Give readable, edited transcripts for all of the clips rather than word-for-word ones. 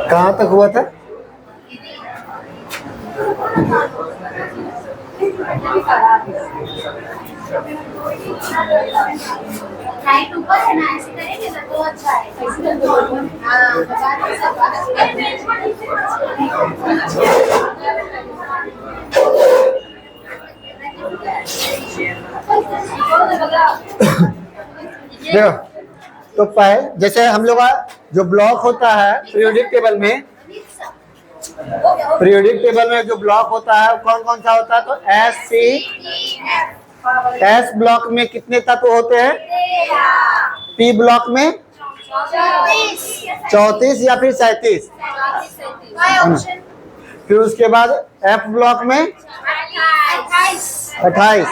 कहाँ तक हुआ था? लाइट ऊपर है ना, ऐसे करेंगे ना तो अच्छा है। देखो, तो जैसे हम लोग का जो ब्लॉक होता है पीरियोडिक टेबल में, जो ब्लॉक होता है कौन कौन सा होता है? तो एस ब्लॉक में कितने तत्व होते हैं? पी ब्लॉक में 34 या फिर 37। फिर उसके बाद एफ ब्लॉक में 28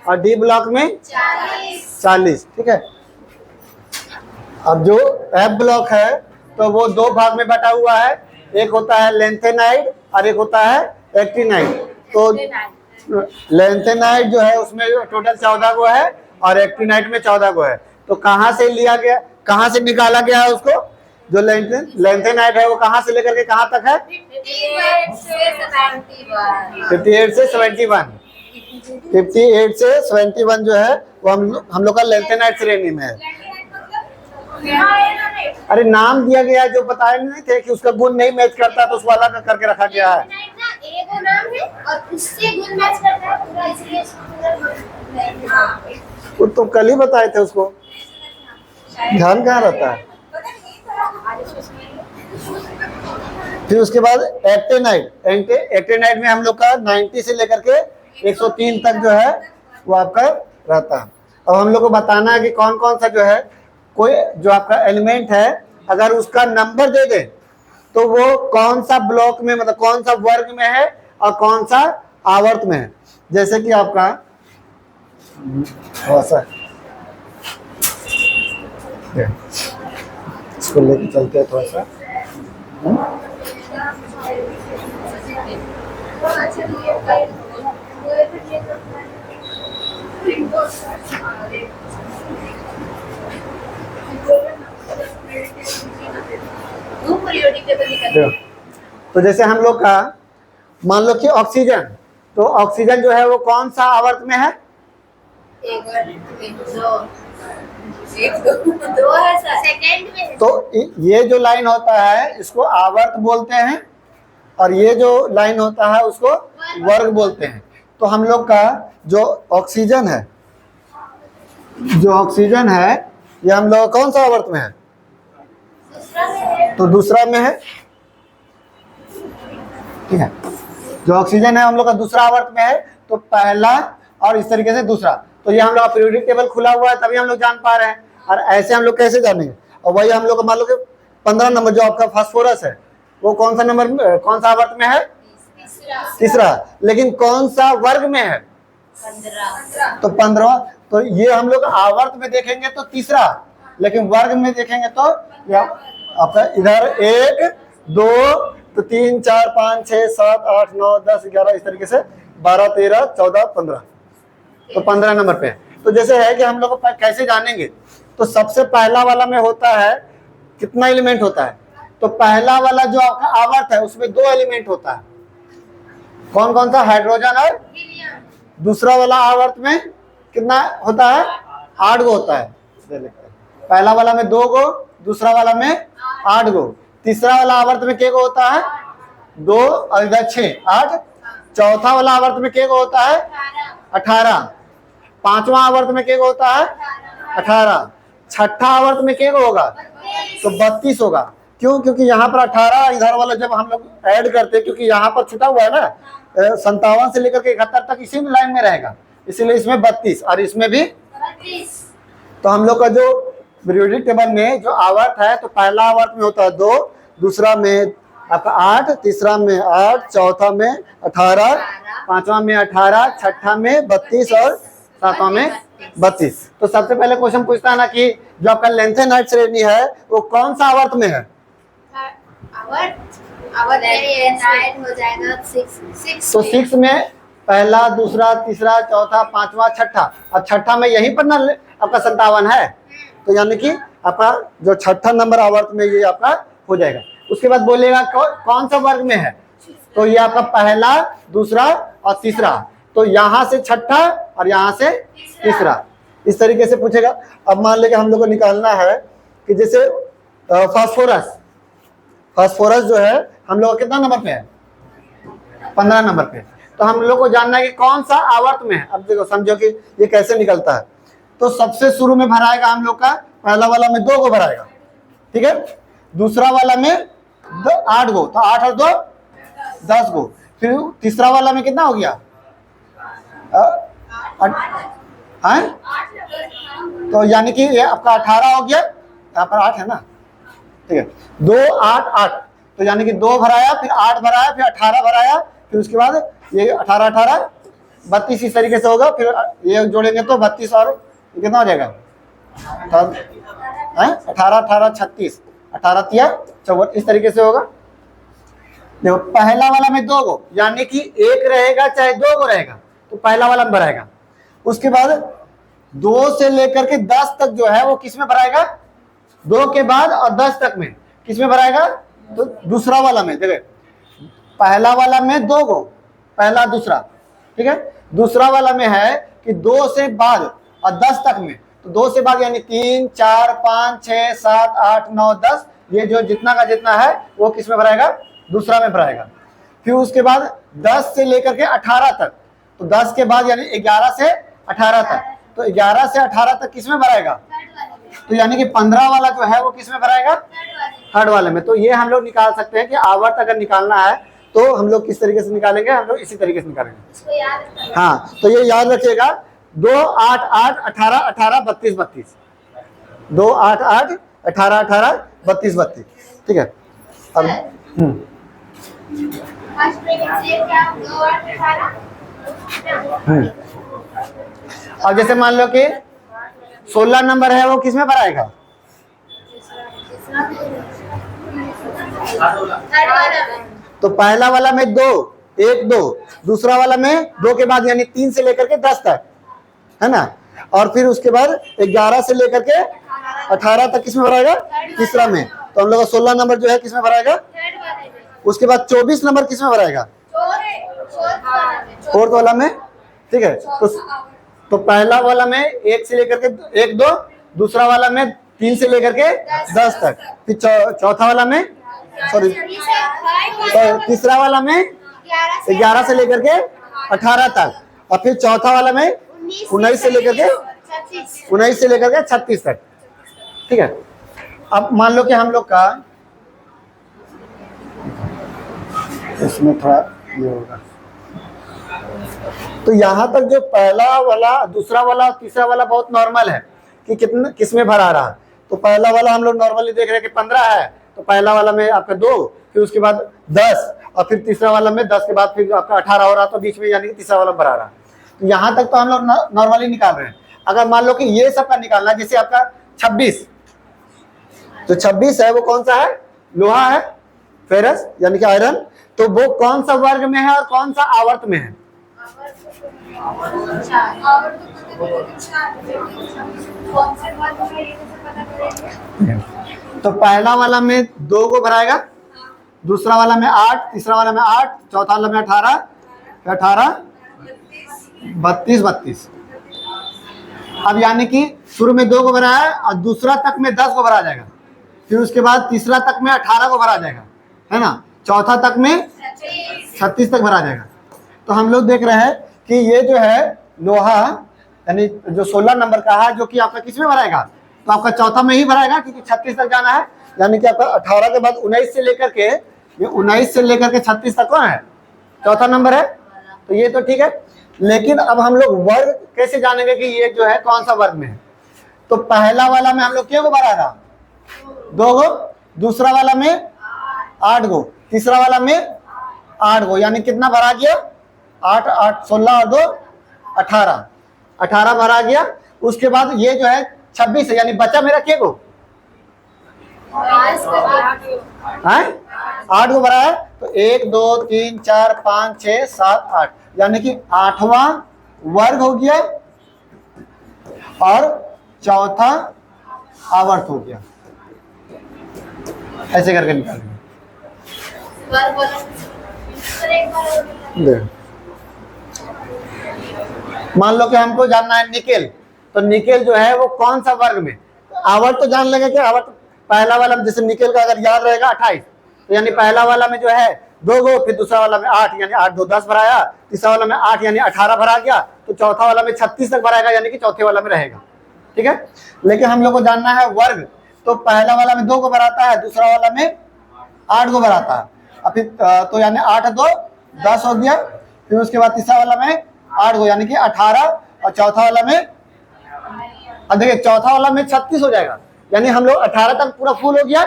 और डी ब्लॉक में 40। ठीक है। अब जो एफ ब्लॉक है तो वो दो भाग में बटा हुआ है, एक होता है लेंथेनाइड और एक होता है एक्टिनाइड। तो लेंथेनाइड जो है उसमें टोटल 14 गो है और एक्टिनाइड में 14 गो है। तो कहाँ से लिया गया, कहाँ से निकाला गया है उसको? जो लेंथेनाइड है वो कहाँ से लेकर के कहाँ तक है? 58 से 71। 58 से 71 जो है वो हम लोग का लेंथेनाइड श्रेणी में है। अरे नाम दिया गया है, जो बताए नहीं थे कि उसका गुण नहीं मैच करता तो उसको अलग करके रखा गया है। एगो नाम है और उससे गुण मैच करता है पूरा, इसलिए वो तो कल ही बताए थे, उसको ध्यान कहाँ रहता है। फिर उसके बाद एक्टिनाइड में हम लोग का 90 से लेकर के 103 तक जो है वो आपका रहता है। अब हम लोग को बताना है कि कौन कौन सा जो है, कोई जो आपका एलिमेंट है अगर उसका नंबर दे दे तो वो कौन सा ब्लॉक में, मतलब कौन सा वर्ग में है और कौन सा आवर्त में है। जैसे कि आपका इसको लेके चलते हैं थोड़ा सा। तो जैसे हम लोग का मान लो कि ऑक्सीजन, तो ऑक्सीजन जो है वो कौन सा आवर्त में है? दो है सर, सेकंड में। तो ये जो लाइन होता है इसको आवर्त बोलते हैं और ये जो लाइन होता है उसको वर्ग बोलते हैं। तो हम लोग का जो ऑक्सीजन है ये हम लोग कौन सा आवर्त में है? तो दूसरा में है। ठीक है, जो ऑक्सीजन है हम लोग का दूसरा आवर्त में है। तो पहला और इस तरीके से दूसरा, तो ये हम लोग का पीरियोडिक टेबल खुला हुआ है तभी हम लोग जान पा रहे हैं। और ऐसे हम लोग कैसे जानेंगे? और वही हम लोग मान लो कि 15 नंबर जो आपका फास्फोरस है वो कौन सा नंबर, कौन सा आवर्त में है? तीसरा। लेकिन कौन सा वर्ग में है? 15। तो 15। तो ये हम लोग आवर्त में देखेंगे तो तीसरा, लेकिन वर्ग में देखेंगे तो आपका इधर 1 2 तो 3 4 5 6 7 8 9 10 11 इस तरीके से 12 13 14 15। तो 15 नंबर पे। तो जैसे है कि हम लोग कैसे जानेंगे? तो सबसे पहला वाला में होता है कितना एलिमेंट होता है? तो पहला वाला जो आपका आवर्त है उसमें 2 एलिमेंट होता है। कौन कौन सा? हाइड्रोजन और दूसरा वाला आवर्त में कितना होता है? 8 गो होता है। पहला वाला में 2 गो, दूसरा वाला में 8 गो, तीसरा वाला आवर्त में क्या गो होता है? 2 और इधर 6 8। चौथा वाला आवर्त में क्या गो होता है? 18। पांचवा आवर्त में क्या होता है? 18। छठा आवर्त में क्या होगा? तो 32 होगा। क्यों? क्योंकि यहाँ पर 18 इधर वाला जब हम लोग ऐड करते हैं, क्योंकि यहाँ पर छुटा हुआ है ना, 57 से लेकर के 71 तक इसी लाइन में रहेगा, इसीलिए इसमें 32 और इसमें भी 32। तो हम लोग का जो पीरियोडिक टेबल में जो आवर्त है तो पहला आवर्त में होता है 2, दूसरा में आपका 8, तीसरा में 8, चौथा में 18, पांचवा में 18, छठा में 32 और सातवां में 32। तो सबसे पहले क्वेश्चन पूछता है ना कि जो आपका लेंथेनाइड श्रेणी है वो कौन सा आवर्त में है? हो जाएगा 6 तो 6 में पहला, दूसरा, तीसरा, चौथा, पांचवा, छठा। अब छठा में यहीं पर ना आपका 57 है, तो यानी कि आपका जो छठा नंबर आवर्त में ये आपका हो जाएगा। उसके बाद बोलेगा कौन सा वर्ग में है, तो ये आपका पहला, दूसरा और तीसरा। तो यहाँ से छठा और यहाँ से तीसरा, इस तरीके से पूछेगा। अब मान लेके हम लोग को निकालना है कि जैसे फास्फोरस जो है हम लोग कितना नंबर पे है? 15 नंबर पे। तो हम लोग को जानना है कि कौन सा आवर्त में है। अब देखो समझो कि ये कैसे निकलता है। तो सबसे शुरू में भराएगा हम लोग का, पहला वाला में 2 को भराएगा, ठीक है। दूसरा वाला में 8 गो, तो 8 और 2 10 गो। फिर तीसरा वाला में कितना हो गया? तो यानी कि ये आपका 18 हो गया, यहाँ पर 8 है ना, ठीक है। 2 8 8, तो यानी कि 2 भराया, फिर 8 भराया, फिर 18 भराया, फिर उसके बाद ये 18 18 32 इस तरीके से होगा। फिर ये जोड़ेंगे तो 32 और कितना हो जाएगा? 18 18 36, 18 तिया 54, इस तरीके से होगा। देखो पहला वाला में 2 गो, यानी कि 1 रहेगा चाहे 2 गो रहेगा, तो पहला वाला में भराएगा। उसके बाद 2 से लेकर के 10 तक जो है वो किस में भराएगा? 2 के बाद और 10 तक में किस में भराएगा? तो दूसरा वाला में। देखिए पहला वाला में 2 गो, पहला दूसरा, ठीक है। दूसरा वाला में है कि 2 से बाद और 10 तक में, तो 2 से बाद यानी 3 4 5 6 7 8 9 10, ये जो जितना का जितना है वो किस में भराएगा? दूसरा में भराएगा। फिर उसके बाद 10 से लेकर के 18 तक, तो 10 के बाद यानी 11 से 18 तक, तो 11 से 18 तक किस में भराएगा? तो यानी कि 15 वाला जो है वो किस में भराएगा? थर्ड वाले में। तो ये हम लोग निकाल सकते हैं कि आवर्त अगर निकालना है तो हम लोग किस तरीके से निकालेंगे? हम लोग इसी तरीके से निकालेंगे। हाँ, तो ये याद रखिएगा, 2 8 8 18 18 32 32, 2 8 8 18 18 32 32, ठीक है। अब अब जैसे मान लो कि 16 नंबर है वो किस में भराएगा? तो पहला वाला में 2 1 2, दूसरा वाला में 2 के बाद यानी 3 से लेकर के 10 तक, है ना। और फिर उसके बाद 11 से लेकर के 18 तक किस में भराएगा? तीसरा में। तो हम लोग का 16 नंबर जो है किस में भराएगा? उसके बाद 24 नंबर किस में भराएगा? फोर्थ वाला में, ठीक है। तो पहला वाला में 1 से लेकर के 1 2, दूसरा वाला में 3 से लेकर के 10 तक, फिर चौथा वाला में तीसरा वाला में 11 से लेकर के 18 तक, और फिर चौथा वाला में 19 से लेकर के 36 तक, ठीक है। अब मान लो कि हम लोग का इसमें थोड़ा ये होगा, तो यहाँ तक जो पहला वाला, दूसरा वाला, तीसरा वाला बहुत नॉर्मल है कि कितना किस में भरा रहा। तो पहला वाला हम लोग नॉर्मली देख रहे हैं कि 15 है, तो पहला वाला में आपका 2, फिर उसके बाद 10, और फिर तीसरा वाला में 10 के बाद फिर आपका 18 हो रहा, तो बीच में यानी कि तीसरा वाला भरा रहा। तो यहाँ तक तो हम लोग नॉर्मली निकाल रहे हैं। अगर मान लो कि ये सबका निकालना, जैसे आपका 26, तो 26 है वो कौन सा है? लोहा है, फेरस यानी कि आयरन। तो वो कौन सा वर्ग में है और कौन सा आवर्त में है? तो पहला वाला में 2 को भराएगा, दूसरा वाला में 8, तीसरा वाला में 8, चौथा वाला में 18 32 32। अब यानी कि शुरू में 2 को भरा है और दूसरा तक में 10 को भरा जाएगा, फिर उसके बाद तीसरा तक में 18 को भरा जाएगा, है ना। चौथा तक में 36 तक भरा जाएगा। तो हम लोग देख रहे हैं कि ये जो है लोहा यानी जो 16 नंबर का है, जो कि आपका किस में भराएगा? तो आपका चौथा में ही भराएगा, क्योंकि 36 तक जाना है। यानी कि आपका 18 के बाद 19 से लेकर के, ये 19 से लेकर के 36 तक कौन है? चौथा नंबर है। तो ये तो ठीक है, लेकिन अब हम लोग वर्ग कैसे जानेंगे कि ये जो है कौन सा वर्ग में है? तो पहला वाला में हम लोग क्यों भरा था? 2 गो, दूसरा वाला में 8 गो, तीसरा वाला में 8 गो, यानी कितना भरा गया? 8 8 16 और 2 18, 18 भरा गया। उसके बाद ये जो है 26 है, यानी बचा मेरा के गो है 8 गो भरा है। तो 1 2 3 4 5 6 7 8, यानी कि 8वां वर्ग हो गया और चौथा आवर्त हो गया। ऐसे करके निकालेंगे। मान लो कि हमको जानना है निकेल, तो निकेल जो है वो कौन सा वर्ग में, आवर्त तो जान लेंगे कि आवर्त पहला वाला में, जैसे निकेल का अगर याद रहेगा 28, तो यानी पहला वाला में जो है 2 गो, फिर दूसरा वाला में 8 यानी 8 2 10 भराया, तीसरा वाला में 8 यानी 18 भरा गया, तो चौथा वाला में 36 तक भराएगा यानी कि चौथे वाला में रहेगा। ठीक है, लेकिन हम लोग को जानना है वर्ग, तो पहला वाला में 2 गो भराता है, दूसरा वाला में 8 गो भराता है। अब फिर तो यानी 8 2 10 हो गया, फिर उसके बाद तीसरा वाला में 8 गो यानी कि 18, और चौथा वाला में, अब देखिए चौथा वाला में 36 हो जाएगा, यानी हम लोग 18 तक पूरा फुल हो गया।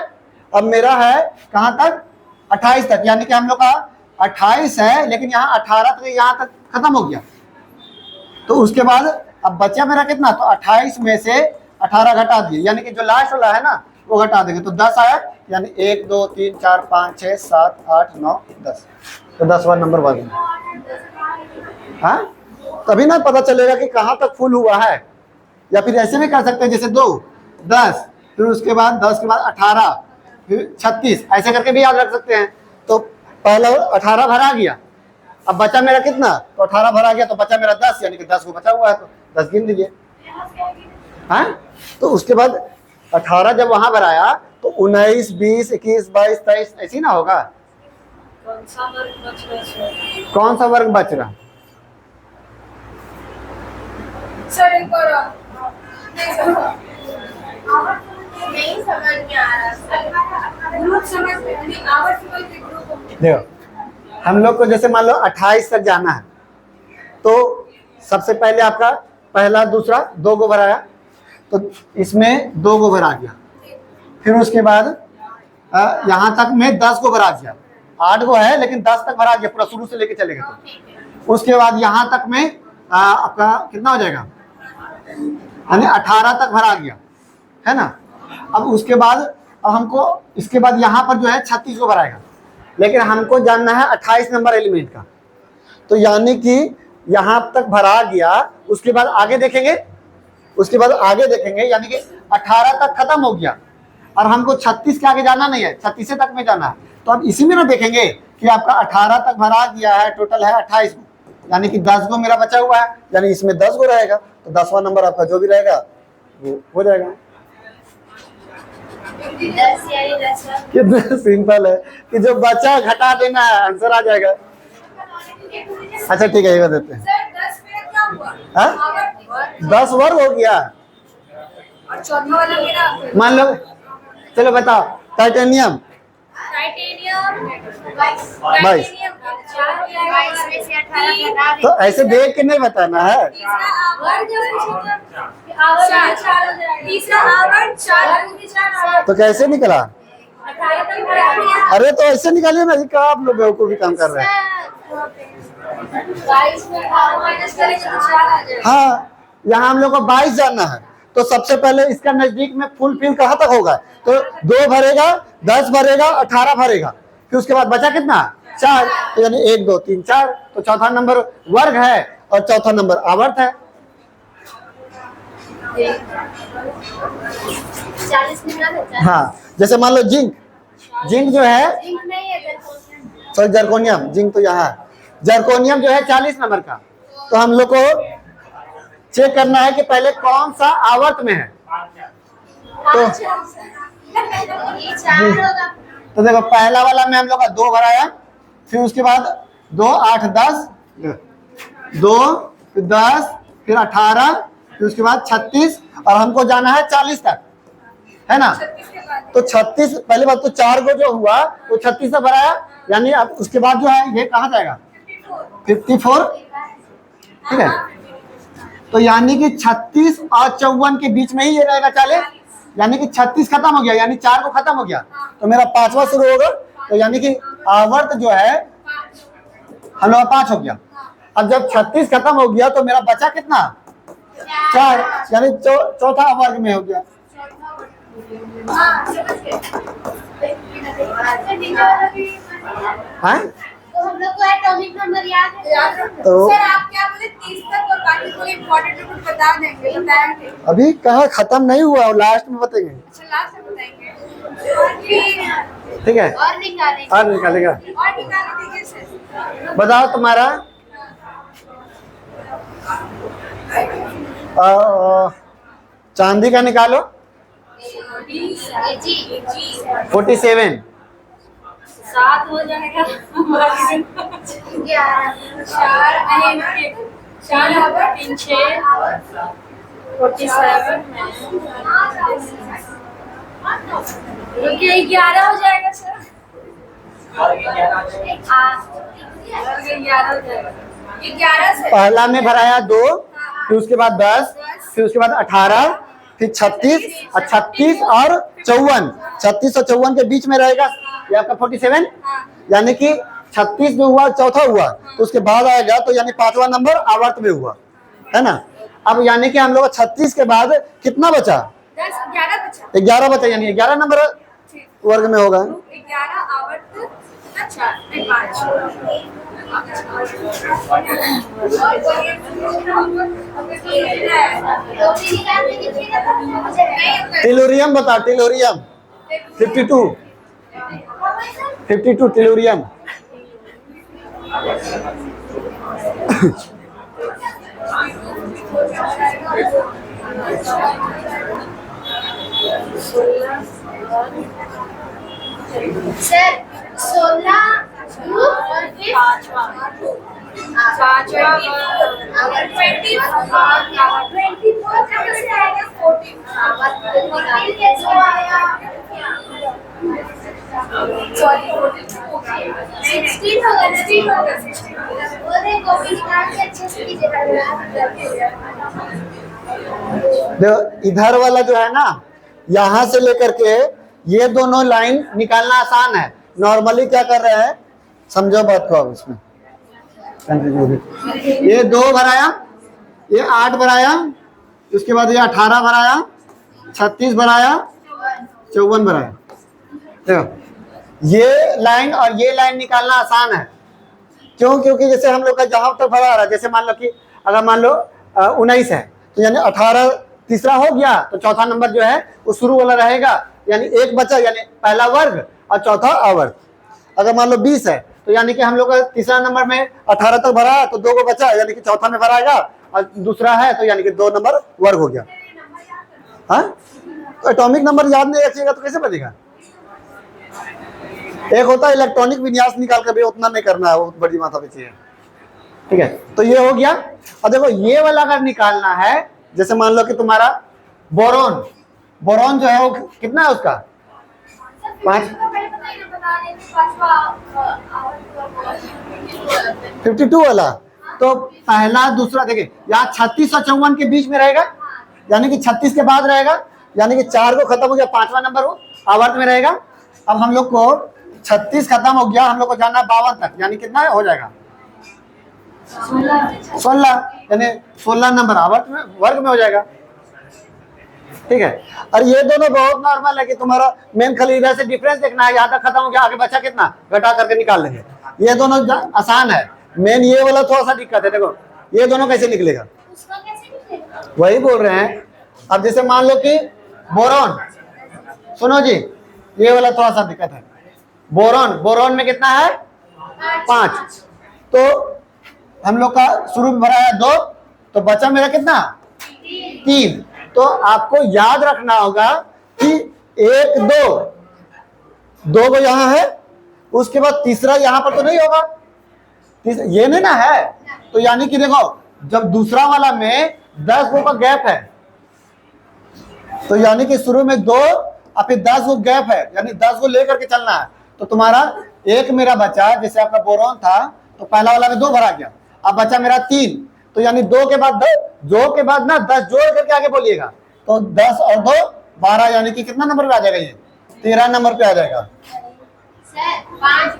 अब मेरा है कहाँ तक 28 तक, यानी कि हम लोग का 28 है, लेकिन यहाँ 18 तक यहाँ तक खत्म हो गया। तो उसके बाद अब बचा मेरा कितना, तो 28 में से 18 घटा दिए, यानी कि जो लास्ट वाला है ना वो घटा देंगे, तो 10 आया, यानी 1 2 3 4 5 6 7 8 9 10, तो 10वां नंबर वर्ग में। हाँ, तभी ना पता चलेगा कि कहाँ तक फुल हुआ है। या फिर ऐसे भी कर सकते हैं, जैसे 2 10, फिर उसके बाद 10 के बाद 18, फिर 36, ऐसे करके भी याद रख सकते हैं। तो पहला 18 भरा गया, अब बचा मेरा कितना, तो 18 भरा गया, तो बचा मेरा 10, यानी कि 10 को बचा हुआ है, तो 10 गिन लीजिए। हाँ, तो उसके बाद 18 जब वहां भराया तो 19 20 21 22 23 ऐसी ना होगा। कौन सा वर्ग बच रहा, नहीं समझ में आ रहा। देखो हम लोग को जैसे मान लो 28 तक जाना है, तो सबसे पहले आपका पहला दूसरा 2 गो भराया, तो इसमें 2 गो भरा गया, फिर उसके बाद यहाँ तक में 10 गो भरा गया, 8 गो है लेकिन 10 तक भरा गया, पूरा शुरू से लेके चलेगा। तो उसके बाद यहाँ तक में आपका कितना हो जाएगा, यानी 18 तक भरा गया है ना। अब उसके बाद अब हमको इसके बाद यहाँ पर जो है 36 को भराएगा, लेकिन हमको जानना है 28 नंबर एलिमेंट का, तो यानी कि यहाँ तक भरा गया, उसके बाद आगे देखेंगे, उसके बाद आगे देखेंगे, यानी कि 18 तक खत्म हो गया और हमको 36 के आगे जाना नहीं है, 36 तक में जाना है। तो अब इसी में ना देखेंगे कि आपका 18 तक भरा गया है, टोटल है 28 को, यानी कि 10 गो मेरा बचा हुआ है, यानी इसमें 10 गो रहेगा, तो 10वां नंबर आपका जो भी रहेगा वो हो जाएगा। कितना सिंपल है कि जो बचा घटा देना है, आंसर आ जाएगा। अच्छा ठीक है, ये देते हैं। 10 वर्ग हो गया, और चौथा वाला मेरा मान लो, चलो बताओ, टाइटेनियम 22, तो ऐसे देख के नहीं बताना है। तो कैसे निकला, अरे तो ऐसे निकालिए ना, क्या आप लोग बेवकूफी काम कर रहे हैं। हाँ, यहाँ हम लोग को 22 जानना है, तो सबसे पहले इसका नजदीक में फुल फिल कहाँ तक होगा, तो 2 भरेगा, 10 भरेगा, 18 भरेगा, फिर उसके बाद बचा कितना 4, तो यानी 1 2 3 4, तो चौथा नंबर वर्ग है और चौथा नंबर आवर्त है। 40 मिनट। हाँ, जैसे मान लो जिंक, जिंक जो है, सॉरी जर्कोनियम, जिंक तो यहाँ, जर्कोनियम जो है 40 नंबर का, तो हम लोग को चेक करना है कि पहले कौन सा आवर्त में है। तो देखो पहला वाला में हम लोग का 2 भराया, फिर उसके बाद 2 8 10, 2 फिर 10 फिर 18, फिर उसके बाद 36, और हमको जाना है 40 तक, है ना। तो 36 पहले बात तो 4 को जो हुआ वो 36 से भराया, यानी अब उसके बाद जो है ये कहाँ जाएगा 54, ठीक है। तो यानी कि 36 और 54 के बीच में ही ये रहेगा 40, यानी कि 36 खत्म हो गया, यानी 4 को खत्म हो गया, तो मेरा 5वां शुरू होगा, तो यानी कि आवर्त जो है हम लोग 5 हो गया। अब जब 36 खत्म हो गया तो मेरा बचा कितना 4, यानी चौथा वर्ग में हो गया। हाँ, समझ गए। हाँ तो हम लोग को एटॉमिक नंबर याद है? तो सर आप क्या बोले 30 तक और बाकी कोई इम्पोर्टेंट नंबर बता देंगे, बताएंगे। अभी कहाँ खत्म नहीं हुआ, लास्ट में बताएंगे। अच्छा लास्ट में बताएंगे। और फिर ठीक है, और निकालेंगे। और निकालेगा। और निकाल दीजिए सर। बताओ तुम्हारा चांदी का निकालो। जी 47। 7 हो जाएगा। 4 3 6 47 में 11 हो जाएगा सर। 11 हो जाएगा। 11 से पहला में भराया 2, फिर उसके बाद 10, फिर उसके बाद 18, फिर 36 और 36 और 54। 36 और 54 के बीच में रहेगा ये आपका 47, यानी कि 36 जो हुआ चौथा हुआ, तो उसके बाद आएगा, तो यानी पांचवा नंबर आवर्त में हुआ, है ना। अब यानी कि हम लोग 36 के बाद कितना बचा? 11 बचा। 11 बचा, यानी 11 नंबर वर्ग में होगा। 11 आवर्त। अच्छा 5। तो भी निकाल के दीजिएगा तो मुझे टेलोरियम बता, टेलोरियम 52। 52 टेलोरियम। सर 16 और फिर 24 कहाँ से आएगा? 14 जो आया 16 होगा ना? वो देखो भी निकाल के अच्छे से कीजिएगा। देखो इधर वाला जो है ना, यहाँ से लेकर के ये दोनों लाइन निकालना आसान है। नॉर्मली क्या कर रहे हैं, समझो बात को अब इसमें। ये 2 भराया, ये 8 भराया, उसके बाद ये 18 भराया, 36 भराया, 54 भराया। देखो ये लाइन और ये लाइन निकालना आसान है। क्यों? क्योंकि जैसे हम लोग का जहां तक भरा रहा है, जैसे मान लो कि अगर मान लो 19 है, तो यानी 18 तीसरा हो गया, तो चौथा नंबर जो है वो शुरू वाला रहेगा, यानी एक बचा, यानी पहला वर्ग और चौथा आवर्त। अगर मान लो 20 है, तो यानी कि हम लोग का तीसरा नंबर में 18 तक भरा है, तो 2 को बचा, यानी कि चौथा में भराएगा, और दूसरा है तो यानी कि 2 नंबर वर्ग हो गया। हाँ, तो एटॉमिक नंबर याद नहीं रखिएगा तो कैसे बनेगा? एक होता है इलेक्ट्रॉनिक विन्यास, निकाल कर भी उतना नहीं करना है, वो बड़ी माथा पीछे है। ठीक है, तो ये हो गया। और देखो ये वाला अगर निकालना है, जैसे मान लो कि तुम्हारा बोरॉन, बोरॉन जो है वो कितना है उसका? 5 52 वाला। तो पहला दूसरा देखिए, यहाँ 36 और 54 के बीच में रहेगा, यानी कि 36 के बाद रहेगा, यानी कि 4 को खत्म हो गया, 5वां नंबर हो आवर्त में रहेगा। अब हम लोग को 36 खत्म हो गया, हम लोग को जाना 52 तक, यानी कितना हो जाएगा? 16, यानी 16 नंबर आवर्त में वर्ग में हो जाएगा। ठीक है, और ये दोनों बहुत नॉर्मल है कि तुम्हारा मेन खाली इधर से डिफरेंस देखना है, यहाँ तक खत्म हो गया, आगे बचा कितना घटा करके निकाल लेंगे। ये दोनों आसान है, मेन ये वाला थोड़ा सा दिक्कत है। देखो ये दोनों कैसे निकलेगा, उसका कैसे निकलेगा? वही बोल रहे हैं। अब जैसे मान लो कि बोरॉन, सुनो जी, ये वाला थोड़ा सा दिक्कत है। बोरॉन, बोरॉन में कितना है? 5। तो हम लोग का शुरू में भरा है 2, तो बचा मेरा कितना? 3। तो आपको याद रखना होगा कि 1 2 को यहाँ है, उसके बाद तीसरा यहाँ पर तो नहीं होगा, ये नहीं ना है। तो यानी कि देखो जब दूसरा वाला में 10 गो का गैप है, तो यानी कि शुरू में 2 और फिर 10 गो गैप है, यानी 10 गो लेकर के चलना है। तो तुम्हारा 1 मेरा बचा, जैसे आपका बोरॉन था तो पहला वाला में 2 भरा गया, अब बचा मेरा 3, तो यानी 2 के बाद 2 के बाद ना 10 जोड़ करके आगे बोलिएगा, तो 10 और 2 12, यानी कि कितना नंबर पे आ जाएगा? ये 13 नंबर पे आ जाएगा। सर 5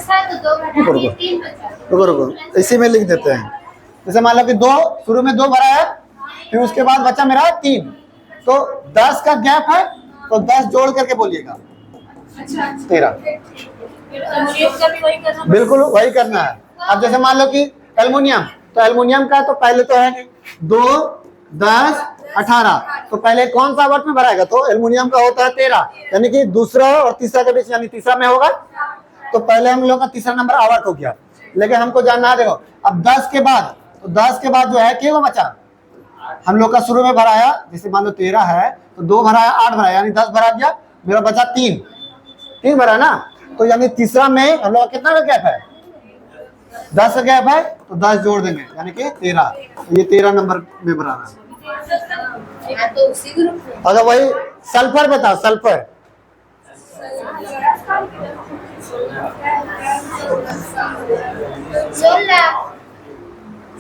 था तो 2 घटा दिए, 3 बचा। रुको रुको, इसी में लिख देते हैं। जैसे मान लो कि 2 शुरू में 2 भरा है, फिर उसके बाद बचा मेरा 3, तो 10 का गैप है, तो 10 जोड़ करके बोलिएगा। अच्छा 13। शेप का भी वही करना बिल्कुल वही करना है। अब जैसे मान लो कि एल्युमिनियम, तो एल्युमिनियम का तो पहले तो है 2, 10, 18, तो पहले कौन सा आवर्त में भराएगा, तो एल्युमिनियम का होता है 13, यानी कि दूसरा और तीसरा के बीच, यानी तीसरा में होगा, तो पहले हम लोग का तीसरा नंबर आवर्त हो गया। लेकिन हमको जानना है, देखो अब 10 के बाद, तो 10 के बाद जो है क्या बचा, हम लोग का शुरू में भराया, जैसे मान लो 13 है तो 2 भराया, 8 भराया, यानी 10 भरा दिया, मेरा बचा 3 भरा ना, तो यानी तीसरा में हम लोग का कितना का गैप है, 10 का गैप है, तो 10 जोड़ देंगे, यानी कि 13, तो ये 13 नंबर में भराना है। तो उसी ग्रुप अगर वही सल्फर बताओ, सल्फर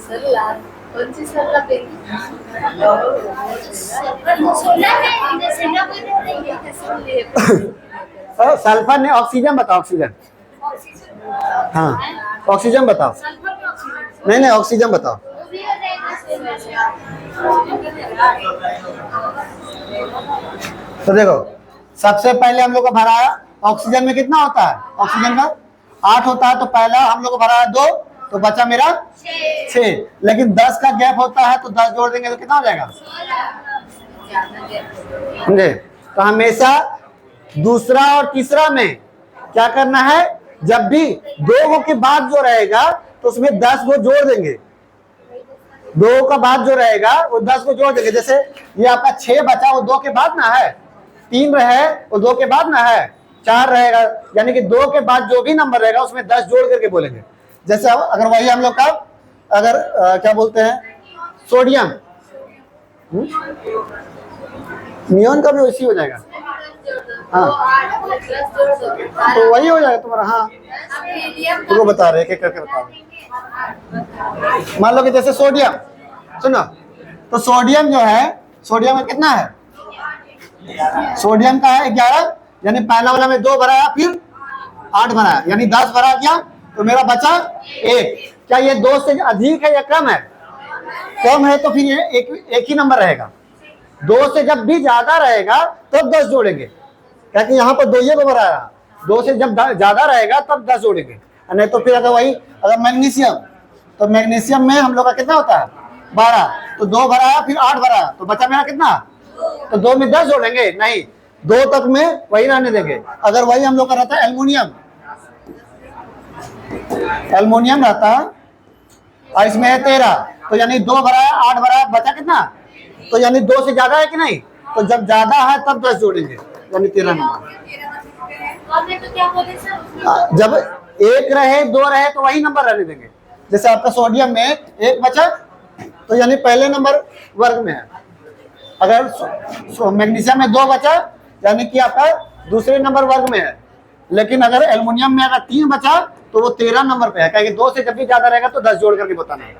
16 कौन सी 16 पे 16 में जैसे ना कोई नहीं है। सल्फर ने ऑक्सीजन बताओ, ऑक्सीजन, हाँ ऑक्सीजन बताओ, नहीं नहीं ऑक्सीजन बताओ। वो भी हो जाएगा। तो देखो सबसे पहले हम लोग को भराया, ऑक्सीजन में कितना होता है, ऑक्सीजन का 8 होता है, तो पहला हम लोग को भराया 2, तो बचा मेरा 6, लेकिन 10 का गैप होता है, तो 10 जोड़ देंगे तो कितना हो जाएगा, समझे। तो हमेशा दूसरा और तीसरा में क्या करना है, जब भी 2 के बाद जो रहेगा तो उसमें 10 को जोड़ देंगे, 2 का बाद जो रहेगा वो 10 को जोड़ देंगे। जैसे ये आपका 6 बचा, वो 2 के बाद ना है, 3 रहे वो 2 के बाद ना है, 4 रहेगा, यानी कि 2 के बाद जो भी नंबर रहेगा उसमें 10 जोड़ करके बोलेंगे। जैसे अगर वही हम लोग का अगर क्या बोलते हैं सोडियम, नियॉन का भी वैसी हो जाएगा, हाँ तो वही हो जाएगा तुम्हारा, हाँ तुमको बता रहे एक करके बता रहे। मान लो कि जैसे सोडियम, सुनो तो सोडियम जो है, सोडियम में कितना है, सोडियम का है 11, यानी पहला वाला में 2 भराया, फिर 8 भराया, यानी 10 भरा दिया, तो मेरा बचा 1। क्या ये 2 से अधिक है या कम है, कम है, तो फिर ये एक ही नंबर रहेगा। 2 से जब भी ज्यादा रहेगा तब 10 जोड़ेंगे, क्योंकि यहाँ पर 2 ही को भराया, 2 से जब ज्यादा रहेगा तब 10 जोड़ेंगे, नहीं तो फिर अगर वही अगर मैग्नीशियम, तो मैग्नीशियम में हम लोग का कितना होता है 12, तो 2 भराया फिर 8 भराया, तो बचा मेरा कितना, तो 2 में 10 जोड़ेंगे, नहीं 2 तक में वही रहने देंगे। अगर वही हम लोग का रहता है एल्युमिनियम, एल्युमिनियम रहता है और इसमें है 13, तो यानी 2 भराया 8 भराया, बचा कितना, तो यानी 2 से ज्यादा है कि नहीं, तो जब ज्यादा है तब 10 जोड़ेंगे, यानी 13 नंबर। तो क्या बोले सर, जब 1 रहे 2 रहे तो वही नंबर रहने देंगे। जैसे आपका सोडियम में 1 बचा, तो यानी पहले नंबर वर्ग में है। अगर मैग्नीशियम में 2 बचा, यानी कि आपका दूसरे नंबर वर्ग में है। लेकिन अगर एल्युमिनियम में अगर 3 बचा तो वो 13 नंबर पे है, क्योंकि 2 से जब भी ज्यादा रहेगा तो 10 जोड़ करके बताना है,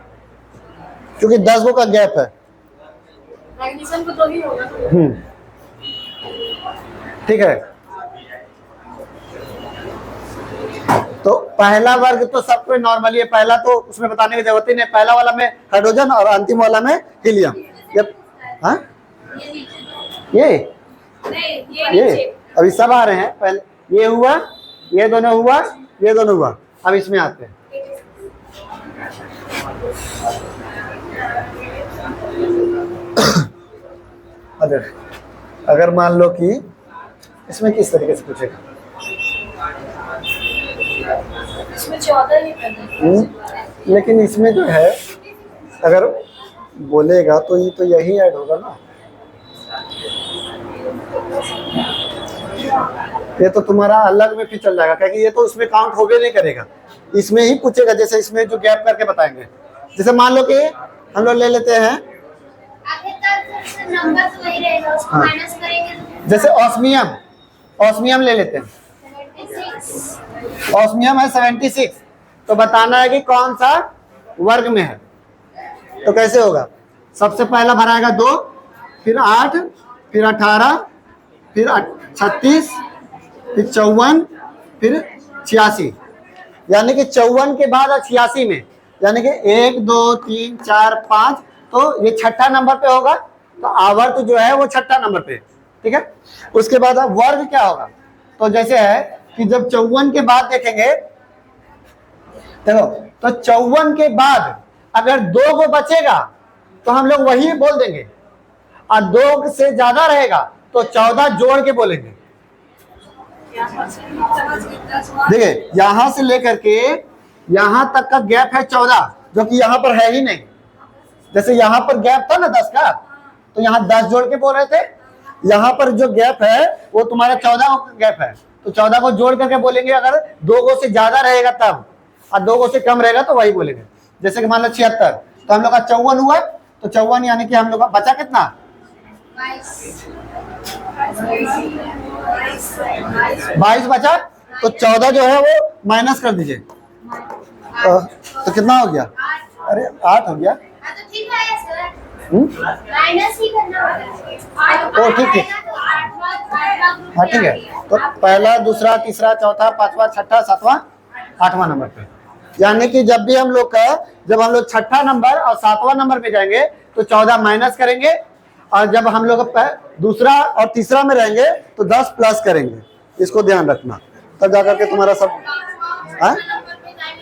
क्योंकि 10 का गैप है। मैग्नीशियम को तो ही होगा। ठीक है, तो पहला वर्ग तो सबको नॉर्मली है, पहला तो उसमें बताने की जरूरत ही नहीं, पहला वाला में हाइड्रोजन और अंतिम वाला में हीलियम। हाँ ये अभी सब आ रहे हैं, पहले ये हुआ, ये दोनों हुआ, ये दोनों हुआ, अब इसमें आते हैं। अगर मान लो कि इसमें किस तरीके से पूछेगा, इसमें 14 ही करना है। लेकिन इसमें जो है अगर बोलेगा तो ये तो यही ऐड होगा ना, ये तो तुम्हारा अलग में फिर चल जाएगा, क्योंकि ये तो उसमें काउंट होगे नहीं करेगा, इसमें ही पूछेगा। जैसे इसमें जो गैप करके बताएंगे, जैसे मान लो कि हम लोग ले लेते हैं आखिरकार नंबर तो वही रहेगा, उसको माइनस करेंगे तो जैसे ऑस्मियम, ऑस्मियम ले लेते हैं, 76। ऑस्मियम है 76, तो बताना है कि कौन सा वर्ग में है। तो कैसे होगा, सबसे पहला भराएगा 2, फिर 8, फिर 18, फिर 36, फिर 54, फिर 86, यानी कि 54 के बाद 86 में, यानी कि 1 2 3 4 5, तो ये छठा नंबर पे होगा, तो आवर्त जो है वो छठा नंबर पे, ठीक है। उसके बाद अब वर्ग क्या होगा, तो जैसे है कि जब 54 के बाद देखेंगे, देखो तो 54 के बाद अगर 2 को बचेगा तो हम लोग वही बोल देंगे, और 2 से ज्यादा रहेगा तो 14 जोड़ के बोलेंगे। देखिए यहां से लेकर के यहां तक का गैप है 14, जो कि यहां पर है ही नहीं। जैसे यहां पर गैप था ना 10 का, तो यहां 10 जोड़ के बोल रहे थे, यहां पर जो गैप है वो तुम्हारा 14 का गैप है, तो 14 को जोड़ करके बोलेंगे। अगर 2 को से ज्यादा रहेगा तब, और 2 को से कम रहेगा तो वही बोलेंगे। जैसे कि मान लो 76, तो हम लोग का 54 हुआ, तो 54 यानी कि हम लोग का बचा कितना, 22 बचा, तो 14 जो है वो माइनस कर दीजिए, तो कितना हो गया, अरे 8 हो गया। हाँ तो ठीक है सर, माइनस ही करना होगा। ओ ठीक, हाँ ठीक है। तो पहला, दूसरा, तीसरा, चौथा, पांचवा, छठा, सातवां, आठवां नंबर पे, यानी कि जब भी हम लोग का, जब हम लोग छठा नंबर और सातवां नंबर पे जाएंगे तो 14 माइनस करेंगे, और जब हम लोग दूसरा और तीसरा में रहेंगे तो 10 प्लस करेंगे। इसको ध्यान रखना, तब जाकर के तुम्हारा सब, हाँ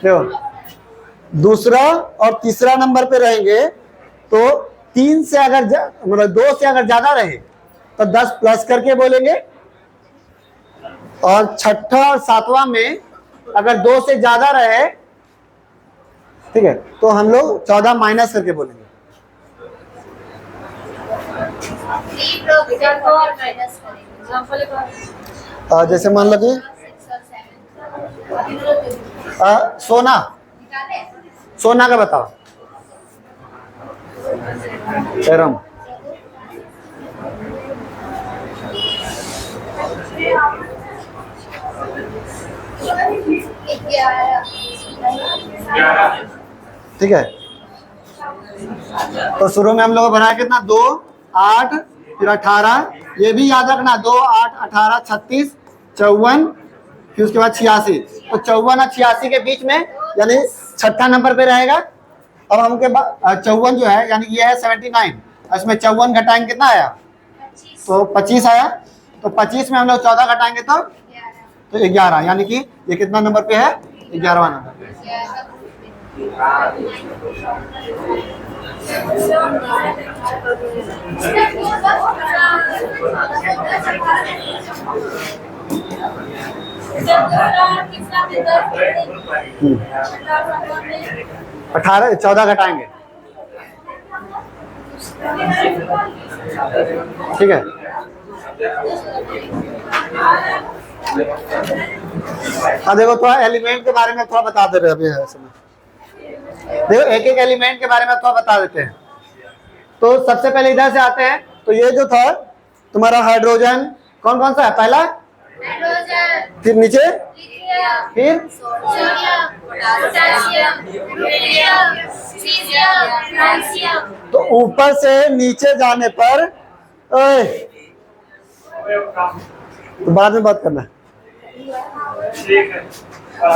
देखो दूसरा और तीसरा नंबर पे रहेंगे तो 3 से अगर मतलब 2 से अगर ज्यादा रहे तो 10 प्लस करके बोलेंगे, और छठा और सातवां में अगर 2 से ज्यादा रहे, ठीक है, तो हम लोग 14 माइनस करके बोलेंगे। जैसे मान लो कि सोना का बताओ, एरम ठीक है। तो शुरू में हम लोग बनाया कितना, 2, 8, फिर 18, ये भी याद रखना, 2, 8, 18, 36, 54, फिर उसके बाद 86। तो 54 और 86 के बीच में यानी छठा नंबर पे रहेगा। अब हमके 54 जो है यानी ये है 79, इसमें 54 घटाएंगे कितना आया, तो 25 आया। तो 25 में हम लोग 14 घटाएंगे तो 11, यानी कि ये कितना नंबर पे है, 11वां नंबर पे। अठारह 14 घटाएंगे, ठीक है। हाँ देखो थोड़ा एलिमेंट के बारे में थोड़ा बता दे रहे अभी है समय। देखो एक एक एलिमेंट के बारे में थोड़ा बता देते हैं। तो सबसे पहले इधर से आते हैं, तो ये जो था तुम्हारा हाइड्रोजन, कौन कौन सा है, पहला हाइड्रोजन, फिर नीचे, लिथियम, फिर sodium, potassium, uranium, caesium, francium. तो ऊपर से नीचे जाने पर, ओए तो बाद में बात करना।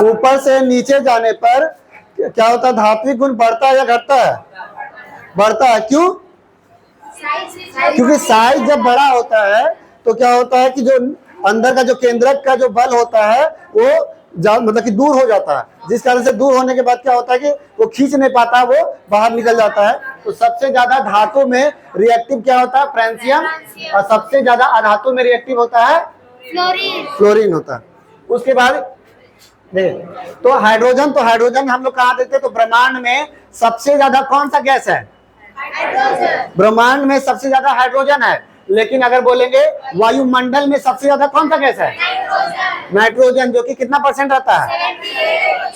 ऊपर से नीचे जाने पर क्या होता है, धात्विक गुण बढ़ता है या घटता है, बढ़ता है। क्यों, क्योंकि साइज जब बड़ा होता है तो क्या होता है कि जो अंदर का जो केंद्रक का जो बल होता है वो मतलब कि दूर हो जाता है, जिस कारण से दूर होने के बाद क्या होता है कि वो खींच नहीं पाता, वो बाहर निकल जाता है। तो सबसे ज्यादा धातु में रिएक्टिव क्या होता है, फ्रांसियम, और सबसे ज्यादा अधातु में रिएक्टिव होता है फ्लोरीन होता है। उसके बाद देख, तो हाइड्रोजन हम लोग कहाँ देते हैं, तो ब्रह्मांड में सबसे ज्यादा कौन सा गैस है, ब्रह्मांड में सबसे ज्यादा हाइड्रोजन है। लेकिन अगर बोलेंगे वायुमंडल में सबसे ज्यादा कौन सा गैस है, नाइट्रोजन, जो कि कितना % रहता है।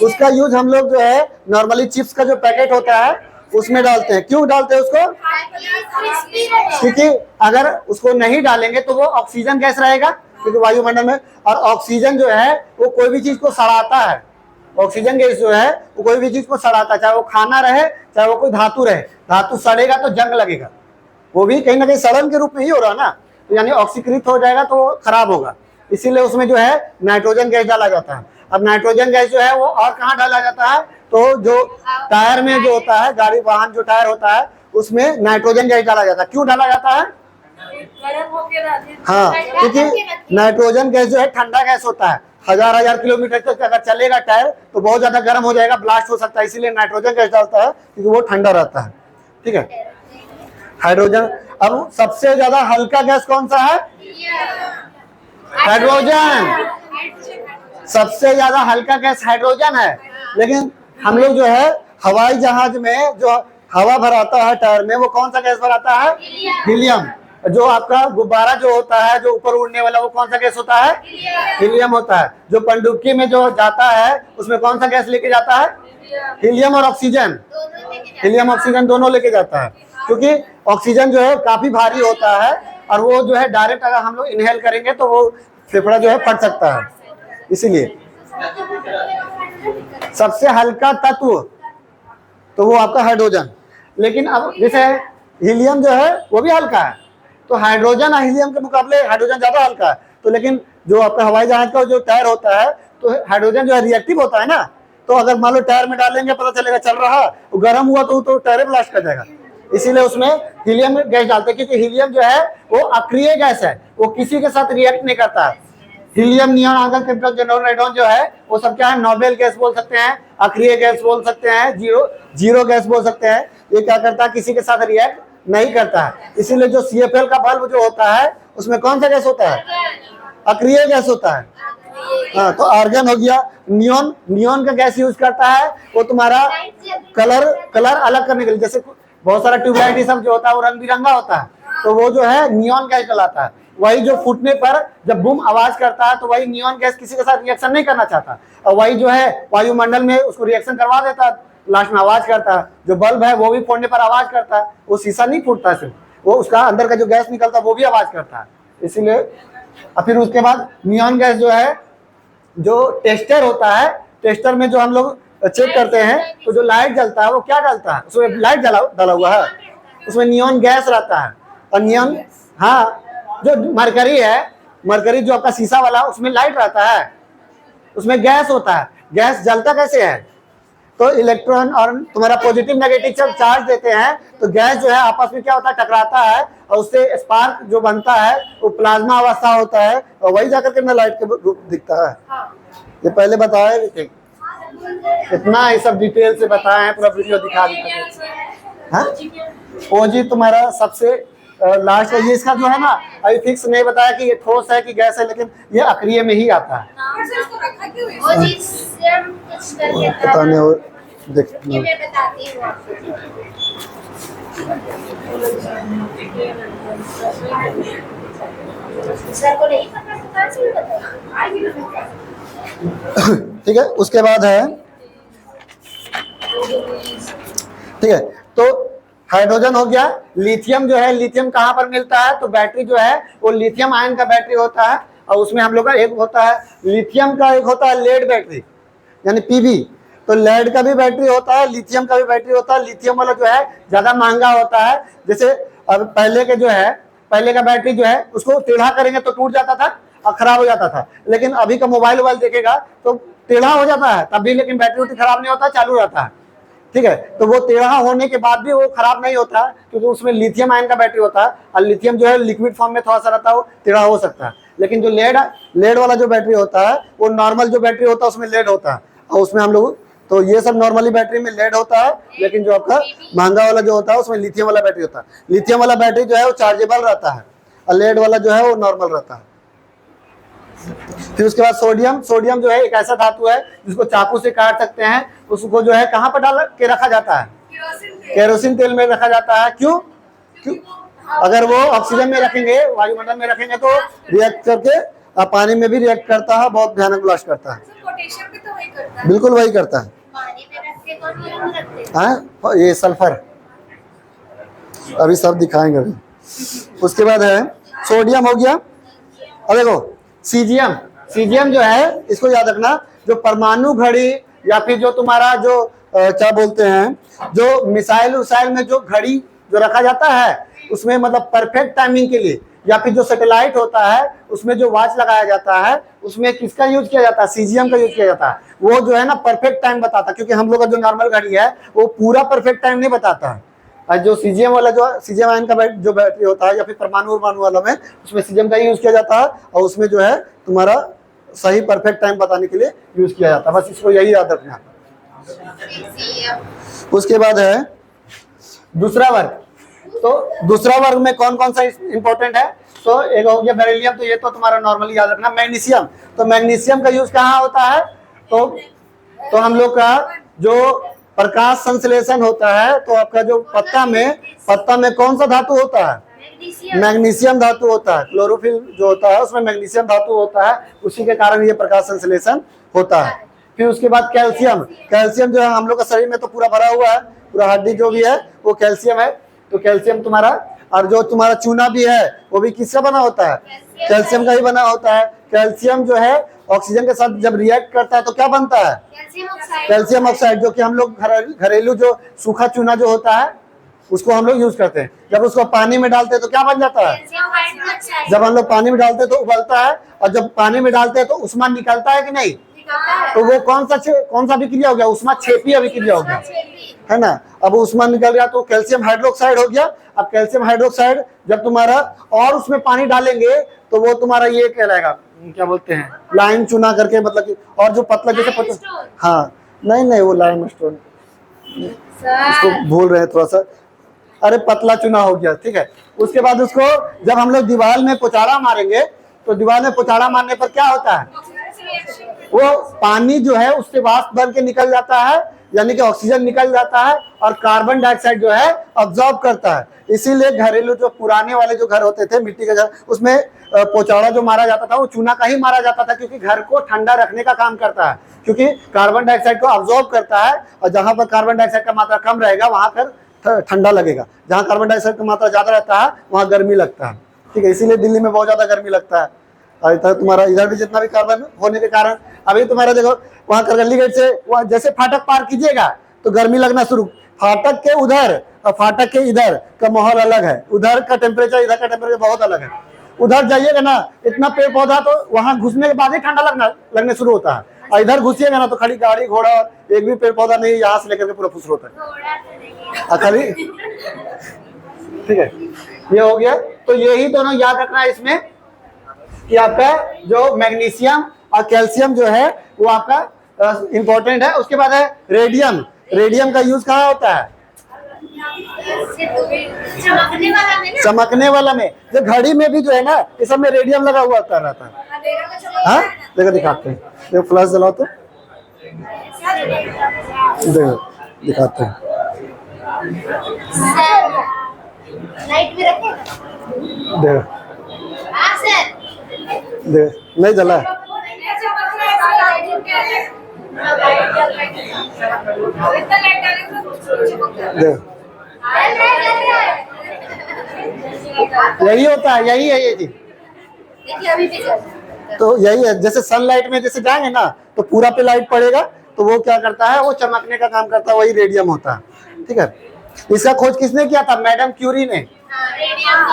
उसका यूज हम लोग जो है नॉर्मली चिप्स का जो पैकेट होता है उसमें डालते हैं। क्यों डालते हैं उसको, क्योंकि अगर उसको नहीं डालेंगे तो वो ऑक्सीजन गैस रहेगा, क्योंकि वायुमंडल में, और ऑक्सीजन जो है वो कोई भी चीज को सड़ाता है। ऑक्सीजन गैस जो है वो कोई भी चीज को सड़ाता है, चाहे वो खाना रहे चाहे वो कोई धातु रहे। धातु सड़ेगा तो जंग लगेगा, वो भी कहीं ना कहीं सड़न के रूप में ही हो रहा है ना, तो यानी ऑक्सीकृत हो जाएगा तो वो खराब होगा। इसीलिए उसमें जो है नाइट्रोजन गैस डाला जाता है। अब नाइट्रोजन गैस जो है वो और कहाँ डाला जाता है, तो जो टायर में जो होता है, गाड़ी वाहन जो टायर होता है उसमें नाइट्रोजन गैस डाला जाता है। क्यों डाला जाता है? गर्म होके रहते हैं। हाँ, क्योंकि नाइट्रोजन गैस जो है ठंडा गैस होता है। हजार किलोमीटर तक अगर चलेगा टायर तो बहुत ज्यादा गर्म हो जाएगा, ब्लास्ट हो सकता है, इसीलिए नाइट्रोजन गैस डालता है क्योंकि वो ठंडा रहता है। ठीक है, हाइड्रोजन। अब सबसे ज्यादा हल्का गैस कौन सा है? हाइड्रोजन। सबसे ज्यादा हल्का गैस हाइड्रोजन है। लेकिन हम लोग जो है हवाई जहाज में जो हवा भराता है टायर में, वो कौन सा गैस भराता है? हीलियम। जो आपका गुब्बारा जो होता है, जो ऊपर उड़ने वाला, वो कौन सा गैस होता है? हीलियम होता है। जो पनडुब्बी में जो जाता है उसमें कौन सा गैस लेके जाता है? हीलियम और ऑक्सीजन। हीलियम ऑक्सीजन दोनों लेके जाता है, क्योंकि ऑक्सीजन जो है काफी भारी होता है और वो जो है डायरेक्ट अगर हम लोग इनहेल करेंगे तो वो फेफड़ा जो है फट सकता है, इसीलिए। सबसे हल्का तत्व तो वो आपका हाइड्रोजन। लेकिन अब जैसे हीलियम जो है वो भी हल्का है, तो हाइड्रोजन और हीलियम के मुकाबले हाइड्रोजन ज्यादा हल्का है। तो लेकिन जो आपका हवाई जहाज का जो टायर होता है तो हाइड्रोजन जो है रिएक्टिव होता है ना, तो अगर मान लो टायर में डालेंगे पता चलेगा चल रहा, वो गर्म हुआ तो टायर ब्लास्ट कर जाएगा। इसीलिए उसमें हीलियम गैस डालते हैं, क्योंकि हीलियम जो है वो अक्रिय गैस है, वो किसी के साथ रिएक्ट नहीं करता है। Helium, neon, argon, krypton, xenon, radon जो है वो सब क्या है? नोबेल गैस बोल सकते हैं, अक्रिय गैस बोल सकते हैं, जीरो गैस बोल सकते हैं। ये क्या करता है? किसी के साथ रिएक्ट नहीं करता है। इसीलिए जो CFL का बल्ब जो होता है उसमें कौन सा गैस होता है? अक्रिय गैस होता है। हाँ, तो आर्गन हो गया। नियॉन का गैस यूज करता है, वो तुम्हारा कलर अलग करने के लिए। जैसे बहुत सारा ट्यूबलाइट ये सब जो होता है वो रंग बिरंगा होता है, तो वो जो है नियॉन गैस जलाता है। वही जो फूटने पर जब बूम आवाज करता है तो वही नियॉन गैस किसी के साथ रिएक्शन नहीं करना चाहता, और वही जो है वायुमंडल में उसको रिएक्शन करवा देता है, लास्ट में आवाज करता है। जो बल्ब है वो भी फोड़ने पर आवाज करता है, वो शीशा नहीं फूटता सिर्फ, वो उसका अंदर का जो गैस निकलता है वो भी आवाज करता है, इसीलिए। और फिर उसके बाद नियॉन गैस जो है, जो टेस्टर होता है, टेस्टर में जो हम लोग चेक करते हैं तो जो लाइट जलता है वो क्या डालता है? उसमें लाइट डाला हुआ है, उसमें नियॉन गैस रहता है। और नियॉन, हाँ, जो मरकरी है, मरकरी जो आपका शीशा वाला, उसमें लाइट रहता है, उसमें गैस होता है। गैस जलता कैसे है? तो इलेक्ट्रॉन और तुम्हारा पॉजिटिव नेगेटिव जब चार्ज देते हैं तो गैस जो है आपस में क्या होता है? टकराता है, और उससे स्पार्क जो बनता है वो प्लाज्मा अवस्था होता है, और वही जाकर के लाइट के रूप दिखता है। ये पहले बताया भी थे, इतना ये सब डिटेल से बताया है, पूरा वीडियो दिखा दिया। हाँ, ओजी तुम्हारा सबसे लास्ट है। ये इसका जो है ना अभी फिक्स नहीं बताया कि ये ठोस है कि गैस है, लेकिन ये अक्रिय में ही आता है। पता नहीं, और देख ये मैं बताती हूँ आपको। सर को नहीं पता तो कहाँ से बताया? ठीक है। उसके बाद है, ठीक है, तो हाइड्रोजन हो गया। लिथियम जो है, लिथियम कहाँ पर मिलता है? तो बैटरी जो है वो लिथियम आयन का बैटरी होता है, और उसमें हम लोग का एक होता है लिथियम का, एक होता है लेड बैटरी यानी PB। तो लेड का भी बैटरी होता है, लिथियम का भी बैटरी होता है। लिथियम वाला जो है ज्यादा महंगा होता है। जैसे अब पहले के जो है, पहले का बैटरी जो है उसको टेढ़ा करेंगे तो टूट जाता था और खराब हो जाता था, लेकिन अभी का मोबाइल देखेगा तो टेढ़ा हो जाता है तब भी, लेकिन बैटरी खराब नहीं होता, चालू रहता है। ठीक है, तो वो टेढ़ा होने के बाद भी वो खराब नहीं होता, क्योंकि उसमें लिथियम आयन का बैटरी होता है, और लिथियम जो है लिक्विड फॉर्म में थोड़ा सा रहता है, वो टेढ़ा हो सकता है। लेकिन जो लेड वाला जो बैटरी होता है वो नॉर्मल जो बैटरी होता है उसमें लेड होता है, और उसमें हम लोग, तो ये सब नॉर्मली बैटरी में लेड होता है, लेकिन जो आपका महंगा वाला जो होता है उसमें लिथियम वाला बैटरी होता है। लिथियम वाला बैटरी जो है वो चार्जेबल रहता है, और लेड वाला जो है वो नॉर्मल रहता है। फिर उसके बाद सोडियम। सोडियम जो है एक ऐसा धातु है जिसको चाकू से काट सकते हैं। उसको जो है कहाँ पर डाल के रखा जाता है? केरोसिन तेल में रखा जाता है। क्यों? अगर वो ऑक्सीजन में रखेंगे, वायुमंडल में रखेंगे तो रिएक्ट करके पानी में भी रिएक्ट करता है, बहुत भयानक ब्लास्ट करता है। पोटेशियम भी तो वही करता है। बिल्कुल वही करता है। पानी में रख के कौन यूज रखते हैं? हाँ, ये सल्फर अभी सब दिखाएंगे अभी। उसके बाद है सोडियम हो गया। अब देखो सीजियम। सीजियम जो है इसको याद रखना, जो परमाणु घड़ी या फिर जो तुम्हारा जो क्या बोलते हैं, जो मिसाइल उसाइल में जो घड़ी जो रखा जाता है उसमें मतलब परफेक्ट टाइमिंग के लिए, या फिर जो सैटेलाइट होता है उसमें जो वॉच लगाया जाता है उसमें किसका यूज किया जाता है? सीजियम का यूज किया जाता है। वो जो है ना परफेक्ट टाइम बताता है, क्योंकि हम लोग का जो नॉर्मल घड़ी है वो पूरा परफेक्ट टाइम नहीं बताता है, और जो सीजीएम वाला जो सीजीएम आयन का जो बैटरी होता है या फिर परमाणु वाला में, उसमें सीजीएम का ही यूज किया जाता है और उसमें जो है तुम्हारा सही परफेक्ट टाइम बताने के लिए यूज किया जाता है। बस इसको यही याद रखना है। उसके बाद है दूसरा वर्ग। तो दूसरा वर्ग में कौन कौन सा इंपॉर्टेंट है? तो एक हो गया बेरिलियम, तो ये तो तुम्हारा नॉर्मली याद रखना। मैग्नीशियम, तो मैग्नीशियम का यूज कहाँ होता है? तो हम लोग का जो प्रकाश संश्लेषण होता है, तो आपका जो पत्ता में कौन सा धातु होता है? मैग्नीशियम धातु होता है। क्लोरोफिल जो होता है उसमें मैग्नीशियम धातु होता है, उसी के कारण ये प्रकाश संश्लेषण होता है। फिर उसके बाद कैल्शियम। कैल्शियम जो है हम लोग का शरीर में तो पूरा भरा हुआ है, पूरा हड्डी जो भी है वो कैल्शियम है। तो कैल्शियम तुम्हारा, और जो तुम्हारा चूना भी है वो भी किसका बना होता है? कैल्शियम का ही बना होता है। कैल्शियम जो है ऑक्सीजन के साथ जब रिएक्ट करता है तो क्या बनता है? कैल्शियम ऑक्साइड, जो कि हम लोग घरेलू जो सूखा चूना जो होता है उसको हम लोग यूज करते हैं। जब उसको पानी में डालते हैं तो क्या बन जाता है? जब हम लोग पानी में डालते हैं तो उबलता है, और जब पानी में डालते हैं तो उष्मा निकलता है कि नहीं? तो वो कौन सा अभिक्रिया हो गया? उष्मा क्षेपी अभिक्रिया हो गया, है ना। अब उष्मा निकल गया तो कैल्शियम हाइड्रोक्साइड हो गया। अब कैल्शियम हाइड्रोक्साइड जब तुम्हारा और उसमें पानी डालेंगे तो वो तुम्हारा ये कहलाएगा, क्या बोलते हैं, लाइम चूना करके, मतलब कि और जो पतला जैसे हाँ नहीं वो लाइम स्टोन, इसको भूल रहे हैं थोड़ा सा, अरे पतला चूना हो गया, ठीक है। उसके बाद उसको जब हम लोग दीवार में पोचाड़ा मारेंगे तो दीवार में पोचाड़ा मारने पर क्या होता है? वो पानी जो है उससे वाष्प बन के निकल जाता है, यानी कि ऑक्सीजन निकल जाता है, और कार्बन डाइऑक्साइड जो है अब्जॉर्ब करता है। इसीलिए घरेलू जो पुराने वाले जो घर होते थे मिट्टी के घर, उसमें पोचाड़ा जो मारा जाता था वो चूना का ही मारा जाता था, क्योंकि घर को ठंडा रखने का काम करता है, क्योंकि कार्बन डाइऑक्साइड को अब्जॉर्ब करता है। और जहां पर कार्बन डाइऑक्साइड का मात्रा कम रहेगा वहां पर ठंडा लगेगा, जहां कार्बन डाइऑक्साइड की मात्रा ज्यादा रहता है वहां गर्मी लगता है, ठीक है। इसीलिए दिल्ली में बहुत ज्यादा गर्मी लगता है। और तुम्हारा इधर भी जितना भी कार्बन होने के कारण, अभी तुम्हारा देखो वहां करगली गेट से जैसे फाटक पार कीजिएगा तो गर्मी लगना शुरू, फाटक के उधर और फाटक के इधर का माहौल अलग है, उधर का टेम्परेचर इधर का टेम्परेचर बहुत अलग है। उधर जाइएगा ना इतना पेड़ पौधा, तो वहां घुसने के बाद ही ठंडा लगने शुरू होता है, और इधर घुसिएगा ना तो खाली गाड़ी घोड़ा और एक भी पेड़ पौधा नहीं, यहाँ से लेकर के पूरा फुस होता है खाली, ठीक है। ये हो गया। तो यही दोनों याद रखना है इसमें कि आपका जो मैग्नीशियम और कैल्शियम जो है वो आपका इंपॉर्टेंट है। उसके बाद है रेडियम। रेडियम का यूज कहाँ होता है? चमकने वाला में, जो घड़ी में भी जो है ना ये सब में रेडियम लगा हुआ रहता है। हाँ देखो दिखाते हैं, देखो फ्लैश जलाओ तो देखो दिखाते हैं। लाइट भी रखें। देखो नहीं जला है। यही होता है, यही है ये चीज। तो यही है, जैसे सनलाइट में जैसे जाएंगे ना तो पूरा पे लाइट पड़ेगा, तो वो क्या करता है, वो चमकने का काम करता है, वही रेडियम होता है, ठीक है। इसका खोज किसने किया था? मैडम क्यूरी ने।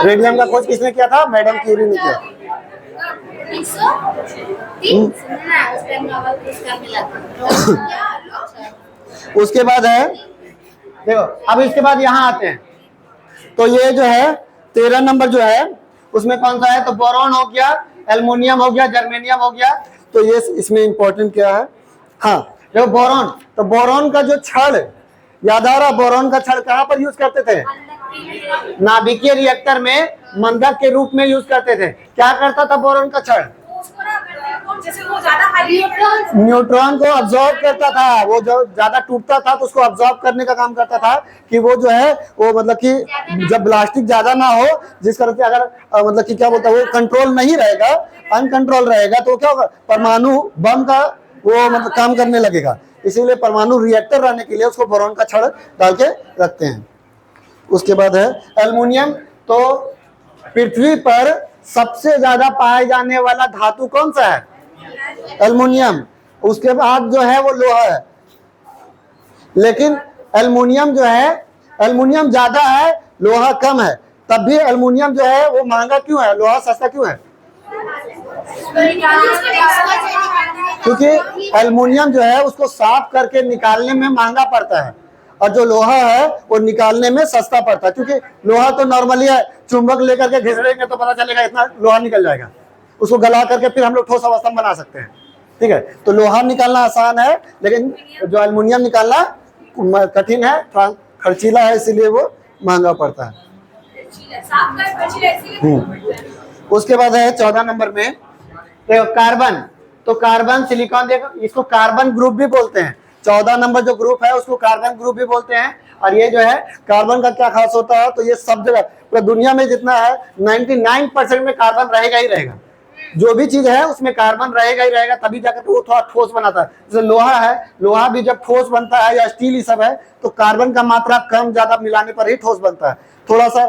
रेडियम का खोज किसने किया था? मैडम क्यूरी ने किया। उसके बाद है, देखो अब इसके बाद यहाँ आते हैं, तो ये जो है 13 नंबर जो है उसमें कौन सा है? तो बोरॉन हो गया, एल्युमिनियम हो गया, जर्मेनियम हो गया। तो ये इसमें इंपॉर्टेंट क्या है? हाँ देखो बोरॉन, तो बोरॉन का जो छड़ याद आ रहा, बोरॉन का छड़ कहाँ पर यूज करते थे? नाभिकीय रिएक्टर में मंदक के रूप में यूज करते थे। क्या करता था बोरॉन का छड़? न्यूट्रॉन को अब्सॉर्ब करता था, वो जो ज्यादा टूटता था तो उसको अब्सॉर्ब करने का काम करता था, कि वो जो है वो मतलब कि जब ब्लास्टिक ज्यादा ना हो, जिस तरह से अगर मतलब कि क्या बोलता है वो कंट्रोल नहीं रहेगा, अनकंट्रोल रहेगा, तो क्या होगा? परमाणु बम का वो मतलब काम करने लगेगा। इसीलिए परमाणु रिएक्टर रहने के लिए उसको बोरॉन का छड़ डाल के रखते हैं। उसके बाद है एल्युमिनियम। तो पृथ्वी पर सबसे ज्यादा पाए जाने वाला धातु कौन सा है? एल्युमिनियम। उसके बाद जो है वो लोहा है, लेकिन एल्युमिनियम जो है, एल्युमिनियम ज्यादा है लोहा कम है, तब भी एल्युमिनियम जो है वो महंगा क्यों है, लोहा सस्ता क्यों है? क्योंकि एल्युमिनियम जो है उसको साफ करके निकालने में महंगा पड़ता है, और जो लोहा है वो निकालने में सस्ता पड़ता है, क्योंकि लोहा तो नॉर्मली है, चुंबक लेकर के घिसड़ेंगे तो पता चलेगा इतना लोहा निकल जाएगा, उसको गला करके फिर हम लोग ठोस अवस्था में बना सकते हैं। ठीक है, तो लोहा निकालना आसान है, लेकिन जो एल्युमिनियम निकालना कठिन है, थोड़ा खर्चीला है, इसीलिए वो महंगा पड़ता है। साफ कर खर्चीला इसलिए उसके बाद है 14 नंबर में देखो कार्बन। तो कार्बन सिलिकॉन, देखो इसको कार्बन ग्रुप भी बोलते हैं। 14 नंबर जो ग्रुप है उसको कार्बन ग्रुप भी बोलते हैं। और ये जो है कार्बन का क्या खास होता है, तो ये सब जगह पूरी दुनिया में जितना है 99% में कार्बन रहेगा ही रहेगा। जो भी चीज है उसमें कार्बन रहेगा ही रहेगा, तभी जाकर वो थोड़ा ठोस बनाता है। जैसे लोहा है, लोहा भी जब ठोस बनता है या स्टील ये सब है तो कार्बन का मात्रा कम ज्यादा मिलाने पर ही ठोस बनता है। थोड़ा सा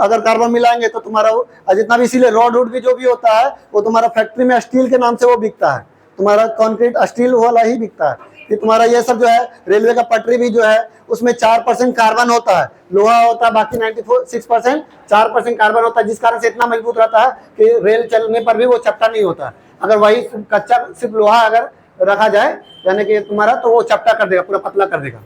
अगर कार्बन मिलाएंगे तो तुम्हारा जितना भी, इसीलिए रॉड वुड भी जो भी होता है वो तुम्हारा फैक्ट्री में स्टील के नाम से वो बिकता है, तुम्हारा कंक्रीट स्टील वाला ही बिकता है। ये तुम्हारा ये सब जो है रेलवे का पटरी भी जो है उसमें 4% कार्बन होता है, लोहा होता है बाकी 96%, 4% कार्बन होता है, जिस कारण से इतना मजबूत रहता है कि रेल चलने पर भी वो चपटा नहीं होता। अगर वही कच्चा सिर्फ लोहा अगर रखा जाए यानी कि तुम्हारा, तो वो चपटा कर देगा, पूरा पतला कर देगा।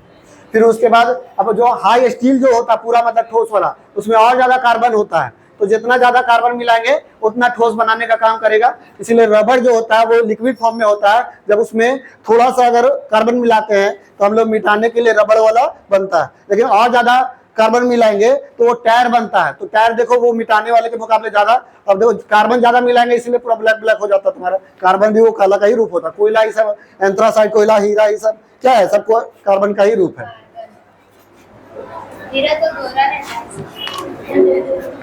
फिर उसके बाद अब जो हाई स्टील जो होता है पूरा मतलब ठोस वाला, उसमें और ज्यादा कार्बन होता है, तो जितना ज्यादा कार्बन मिलाएंगे उतना ठोस बनाने का काम करेगा। इसीलिए रबर जो होता है वो लिक्विड फॉर्म में होता है, जब उसमें थोड़ा सा अगर कार्बन मिलाते हैं तो हम लोग मिटाने के लिए रबर वाला बनता है, लेकिन और ज्यादा कार्बन मिलाएंगे तो वो टायर बनता है। तो टायर देखो वो मिटाने वाले के मुकाबले ज्यादा, अब देखो कार्बन ज्यादा मिलाएंगे इसलिए पूरा ब्लैक ब्लैक हो जाता है तुम्हारा, कार्बन भी वो काला का ही रूप होता है। कोयला ही सब, एंथ्रासाइट कोयला, हीरा, ये सब क्या है, सबको कार्बन का ही रूप है। हीरा तो गोरा रहता है।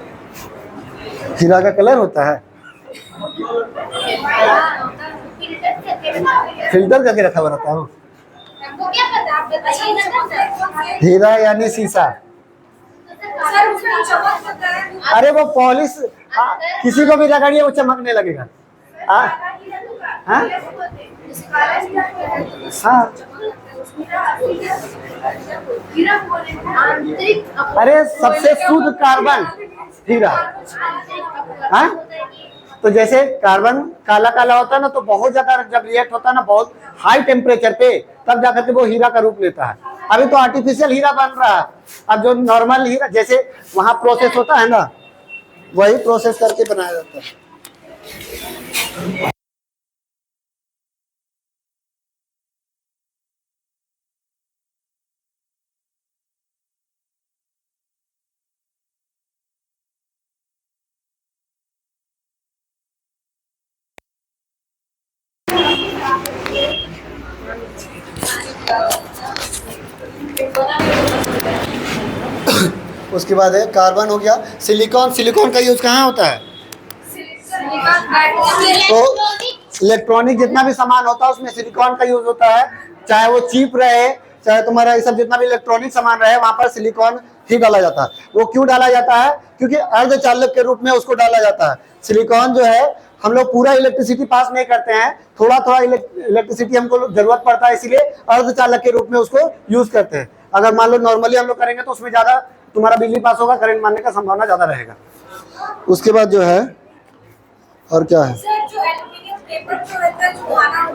हीरा का कलर होता है, फिल्टर करके रखा हुआ रहता है। हमको क्या पता, आप बताइए ना। हीरा यानी शीशा। सर उसमें चमक होता है। अरे वो पॉलिश, किसी को भी रगड़िए वो चमकने लगेगा। हाँ हाँ हाँ, अरे सबसे शुद्ध कार्बन हीरा। हाँ, तो जैसे कार्बन काला काला होता है ना, तो बहुत ज्यादा जब रिएक्ट होता है ना बहुत हाई टेम्परेचर पे, तब जाकर के वो हीरा का रूप लेता है। अभी तो आर्टिफिशियल हीरा बन रहा है, अब जो नॉर्मल हीरा जैसे वहां प्रोसेस होता है ना, वही प्रोसेस करके बनाया जाता है। उसके बाद है कार्बन हो गया। सिलिकॉन, सिलिकॉन का यूज कहाँ होता है, तो इलेक्ट्रॉनिक जितना भी सामान होता है उसमें सिलिकॉन का यूज होता है, चाहे वो चीप रहे, चाहे तुम्हारा ये सब जितना भी इलेक्ट्रॉनिक सामान रहे, वहां पर सिलिकॉन ही डाला जाता है। वो क्यों डाला जाता है, क्योंकि अर्धचालक के रूप में उसको डाला जाता है। सिलिकॉन जो है हम लोग पूरा इलेक्ट्रिसिटी पास नहीं करते हैं, थोड़ा थोड़ा इलेक्ट्रिसिटी हमको जरूरत पड़ता है, इसीलिए अर्धचालक के रूप में उसको यूज करते हैं। अगर मान लो नॉर्मली हम लोग करेंगे तो उसमें ज्यादा तुम्हारा बिजली पास होगा, करंट मारने का संभावना ज्यादा रहेगा। उसके बाद जो है और क्या है, सर जो एल्युमिनियम पेपर जो रहता है जो खाना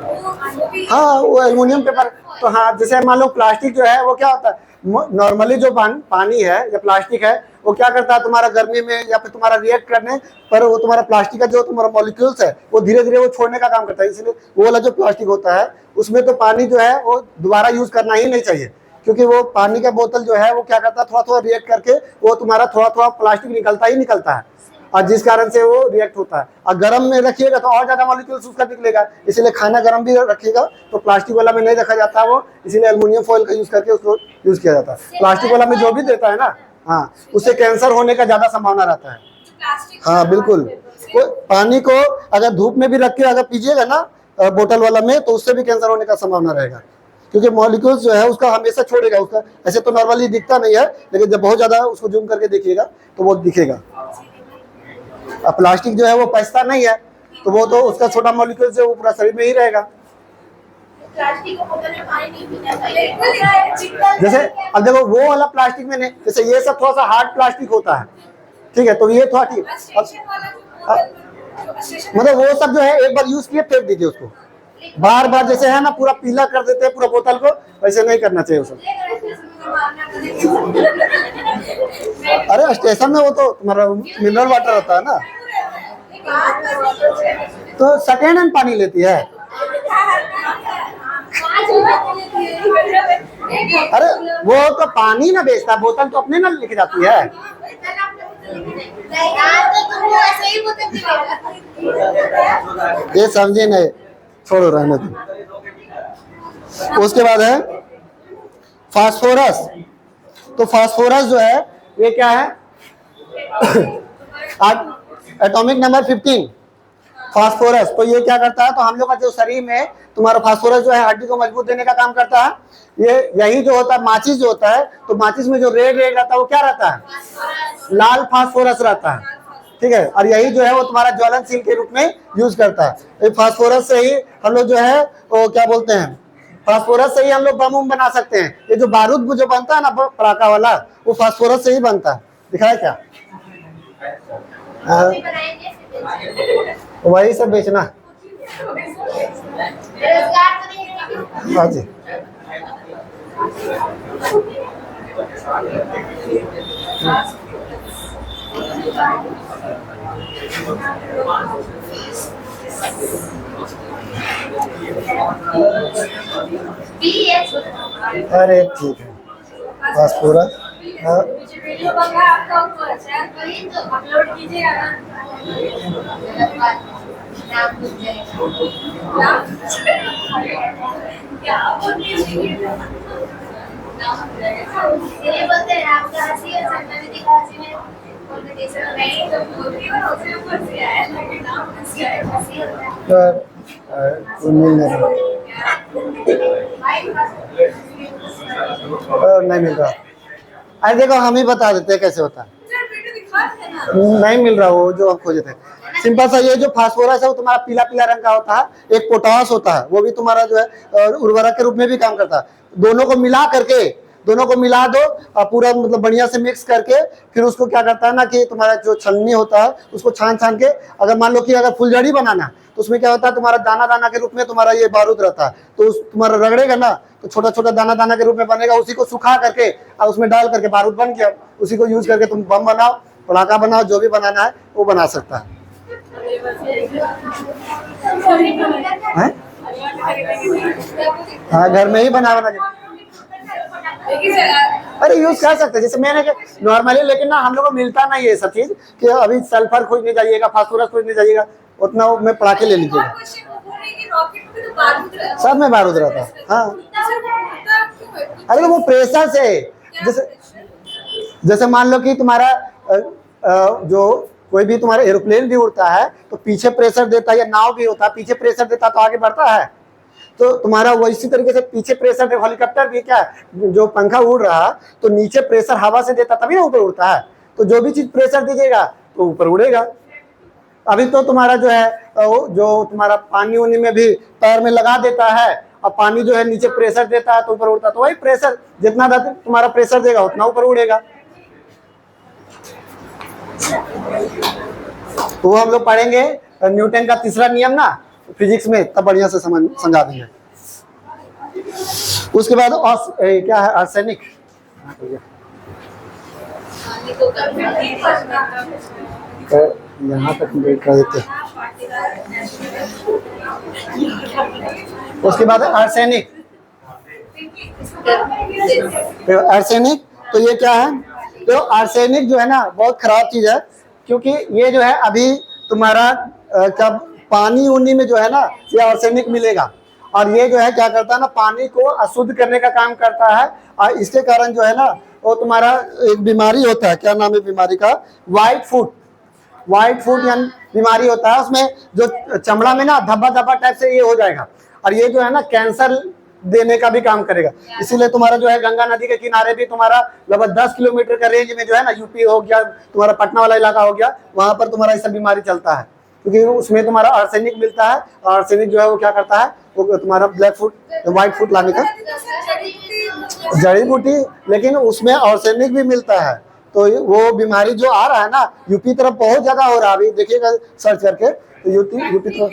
वो भी, हाँ वो एल्युमिनियम पेपर। तो हाँ, जैसे मान लो प्लास्टिक जो है वो क्या होता है, नॉर्मली जो पानी है या प्लास्टिक है वो क्या करता है, तुम्हारा गर्मी में या फिर तुम्हारा रिएक्ट करने पर वो तुम्हारा प्लास्टिक का जो तुम्हारा मॉलिक्यूल्स है वो धीरे धीरे वो छोड़ने का काम करता है। इसलिए वो वाला जो प्लास्टिक होता है उसमें तो पानी जो है वो दोबारा यूज करना ही नहीं चाहिए, क्योंकि वो पानी का बोतल जो है वो क्या करता है, थोड़ा थोड़ा रिएक्ट करके वो तुम्हारा थोड़ा थोड़ा प्लास्टिक निकलता ही निकलता है, और जिस कारण से वो रिएक्ट होता है। और गर्म में रखिएगा तो और ज्यादा मॉलिक्यूल्स उसका निकलेगा, इसलिए खाना गर्म भी रखिएगा तो प्लास्टिक वाला में नहीं रखा जाता वो, इसीलिए एल्युमिनियम फॉइल का यूज करके उसको यूज किया जाता है। प्लास्टिक वाला में जो भी देता है ना, हाँ उससे कैंसर होने का ज्यादा संभावना रहता है। प्लास्टिक हाँ बिल्कुल, वो पानी को अगर धूप में भी रख के अगर पीजिएगा ना बोतल वाला में, तो उससे भी कैंसर होने का संभावना रहेगा, क्योंकि मॉलिक्यूल्स जो है उसका हमेशा छोड़ेगा उसका। ऐसे तो नॉर्मली दिखता नहीं है, लेकिन जब बहुत ज्यादा उसको जूम करके देखिएगा तो वो दिखेगा। अब प्लास्टिक जो है वो पचता नहीं है, तो वो तो उसका छोटा मॉलिक्यूल से वो पूरा शरीर में ही रहेगा। प्लास्टिक को बोतल में पानी नहीं पीना चाहिए। जैसे अब देखो वो वाला प्लास्टिक में नहीं, जैसे ये सब थोड़ा सा हार्ड प्लास्टिक होता है, ठीक है, तो ये थोड़ा ठीक, मतलब वो सब जो है एक बार यूज किए फेंक दीजिए उसको, बार बार जैसे है ना पूरा पीला कर देते हैं पूरा बोतल को, वैसे नहीं करना चाहिए वो सब। अरे स्टेशन में वो तो तुम्हारा मिनरल वाटर होता है ना, तो सेकेंड हैंड पानी लेती है। अरे वो तो पानी ना बेचता, बोतल तो अपने ना लेके जाती है। ये समझे नहीं, छोड़ो रहने दो। उसके बाद है फास्फोरस। तो फास्फोरस जो है ये क्या है, एटॉमिक नंबर 15 फास्फोरस। तो ये क्या करता है, तो हम लोग का जो शरीर में तुम्हारा फास्फोरस जो है हड्डी को मजबूत देने का काम करता है। ये यही जो होता है माचिस जो होता है, तो माचिस में जो रेड रेड रहता है वो क्या रहता है, लाल फास्फोरस रहता है, ठीक है। और यही जो है वो तुम्हारा ज्वलनशील के रूप में यूज करता है। ये फास्फोरस से ही हम लोग जो है वो क्या बोलते हैं, फास्फोरस से ही हम लोग बम उम बना सकते हैं। ये जो बारूद जो बनता है ना पटाखा वाला, वो फास्फोरस से ही बनता है। दिखाया क्या, वही सब बेचना। हाँ जी। अरे ठीक है, फास्फोरस वीडियो बंगा आपका ऊपर है, वही तो अपलोड कीजिएगा ना। नाम पूछ जाएगा, क्या बोलते हैं, ये बोलते हैं आपका हंसी है, सन्ना ने दिखा हंसी में कॉम्पिटिशन नहीं तो बोलती हूँ, उससे ऊपर से आया लेकिन नाम हंसी होता है। नहीं मिल रहा। अरे देखो हम ही बता देते हैं कैसे होता है। नहीं मिल रहा वो जो हम खोजे थे। सिंपल सा, ये जो फास्फोरस है वो तुम्हारा पीला पीला रंग का होता है। एक पोटास होता है, वो भी तुम्हारा जो है उर्वरक के रूप में भी काम करता है। दोनों को मिला दो और पूरा मतलब बढ़िया से मिक्स करके फिर उसको क्या करता है ना कि तुम्हारा जो छलनी होता है उसको छान के, अगर मान लो कि अगर फुलझड़ी बनाना तो उसमें क्या होता है, तुम्हारा दाना दाना के रूप में तुम्हारा ये बारूद रहता है। तो उस तुम्हारा रगड़ेगा ना तो छोटा छोटा दाना दाना के रूप में बनेगा। उसी को सुखा करके और उसमें डाल करके बारूद बन गया। उसी को यूज करके तुम बम बनाओ, पटाखा बनाओ, जो भी बनाना है वो बना सकता है। हाँ घर में ही बना अरे यूज कर सकते हैं, जैसे मैंने नॉर्मली, लेकिन ना हम लोग को मिलता नहीं ये सब चीज कि अभी सल्फर खोजने जाइएगा, फास्फोरस खोजने जाइएगा, उतना में पटाखे ले लीजिएगा। सब में बारूद रहता है। हाँ अरे वो प्रेशर से, जैसे मान लो कि तुम्हारा जो कोई भी तुम्हारा एरोप्लेन भी उड़ता है तो पीछे प्रेशर देता है, या नाव भी होता है पीछे प्रेशर देता है तो आगे बढ़ता है। तो तुम्हारा वैसी तरीके से पीछे प्रेशर दे, हेलीकॉप्टर भी क्या जो पंखा उड़ रहा तो नीचे प्रेशर हवा से देता तभी ना ऊपर उड़ता है। तो जो भी चीज प्रेशर दीजिएगा तो ऊपर उड़ेगा। अभी तो तुम्हारा जो है जो तुम्हारा पानी उनी में भी पैर में लगा देता है और पानी जो है नीचे प्रेशर देता है तो ऊपर उड़ता है। तो वही प्रेशर जितना तुम्हारा प्रेशर देगा उतना ऊपर उड़ेगा। तो वो हम लोग पढ़ेंगे न्यूटन का तीसरा नियम ना फिजिक्स में, तब बढ़िया से समझा देंगे। उसके बाद क्या है, आर्सेनिक। यहाँ तक कंप्लीट कर देते हैं। उसके बाद आर्सेनिक। तो ये क्या है, तो आर्सेनिक जो है ना बहुत खराब चीज है, क्योंकि ये जो है अभी तुम्हारा जब पानी उनी में जो है ना ये आर्सेनिक मिलेगा, और ये जो है क्या करता है ना पानी को अशुद्ध करने का काम करता है। और इसके कारण जो है ना वो तुम्हारा एक बीमारी होता है, क्या नाम है बीमारी का, व्हाइट फुट यानी बीमारी होता है। उसमें जो चमड़ा में ना धब्बा धब्बा टाइप से ये हो जाएगा, और ये जो है ना कैंसर देने का भी काम करेगा। इसीलिए तुम्हारा जो है गंगा नदी के किनारे भी तुम्हारा लगभग 10 किलोमीटर का रेंज में जो है ना यूपी हो गया, तुम्हारा पटना वाला इलाका हो गया, वहां पर तुम्हारा ऐसा बीमारी चलता है, क्योंकि उसमें तुम्हारा आर्सेनिक मिलता है। और आर्सेनिक जो है वो क्या करता है, वो तुम्हारा व्हाइट फुट लाने का जड़ी बूटी, लेकिन उसमें आर्सेनिक भी मिलता है। तो वो बीमारी जो आ रहा है ना यूपी तरफ बहुत ज्यादा हो रहा है, अभी देखिएगा सर्च करके तो यूपी तरफ।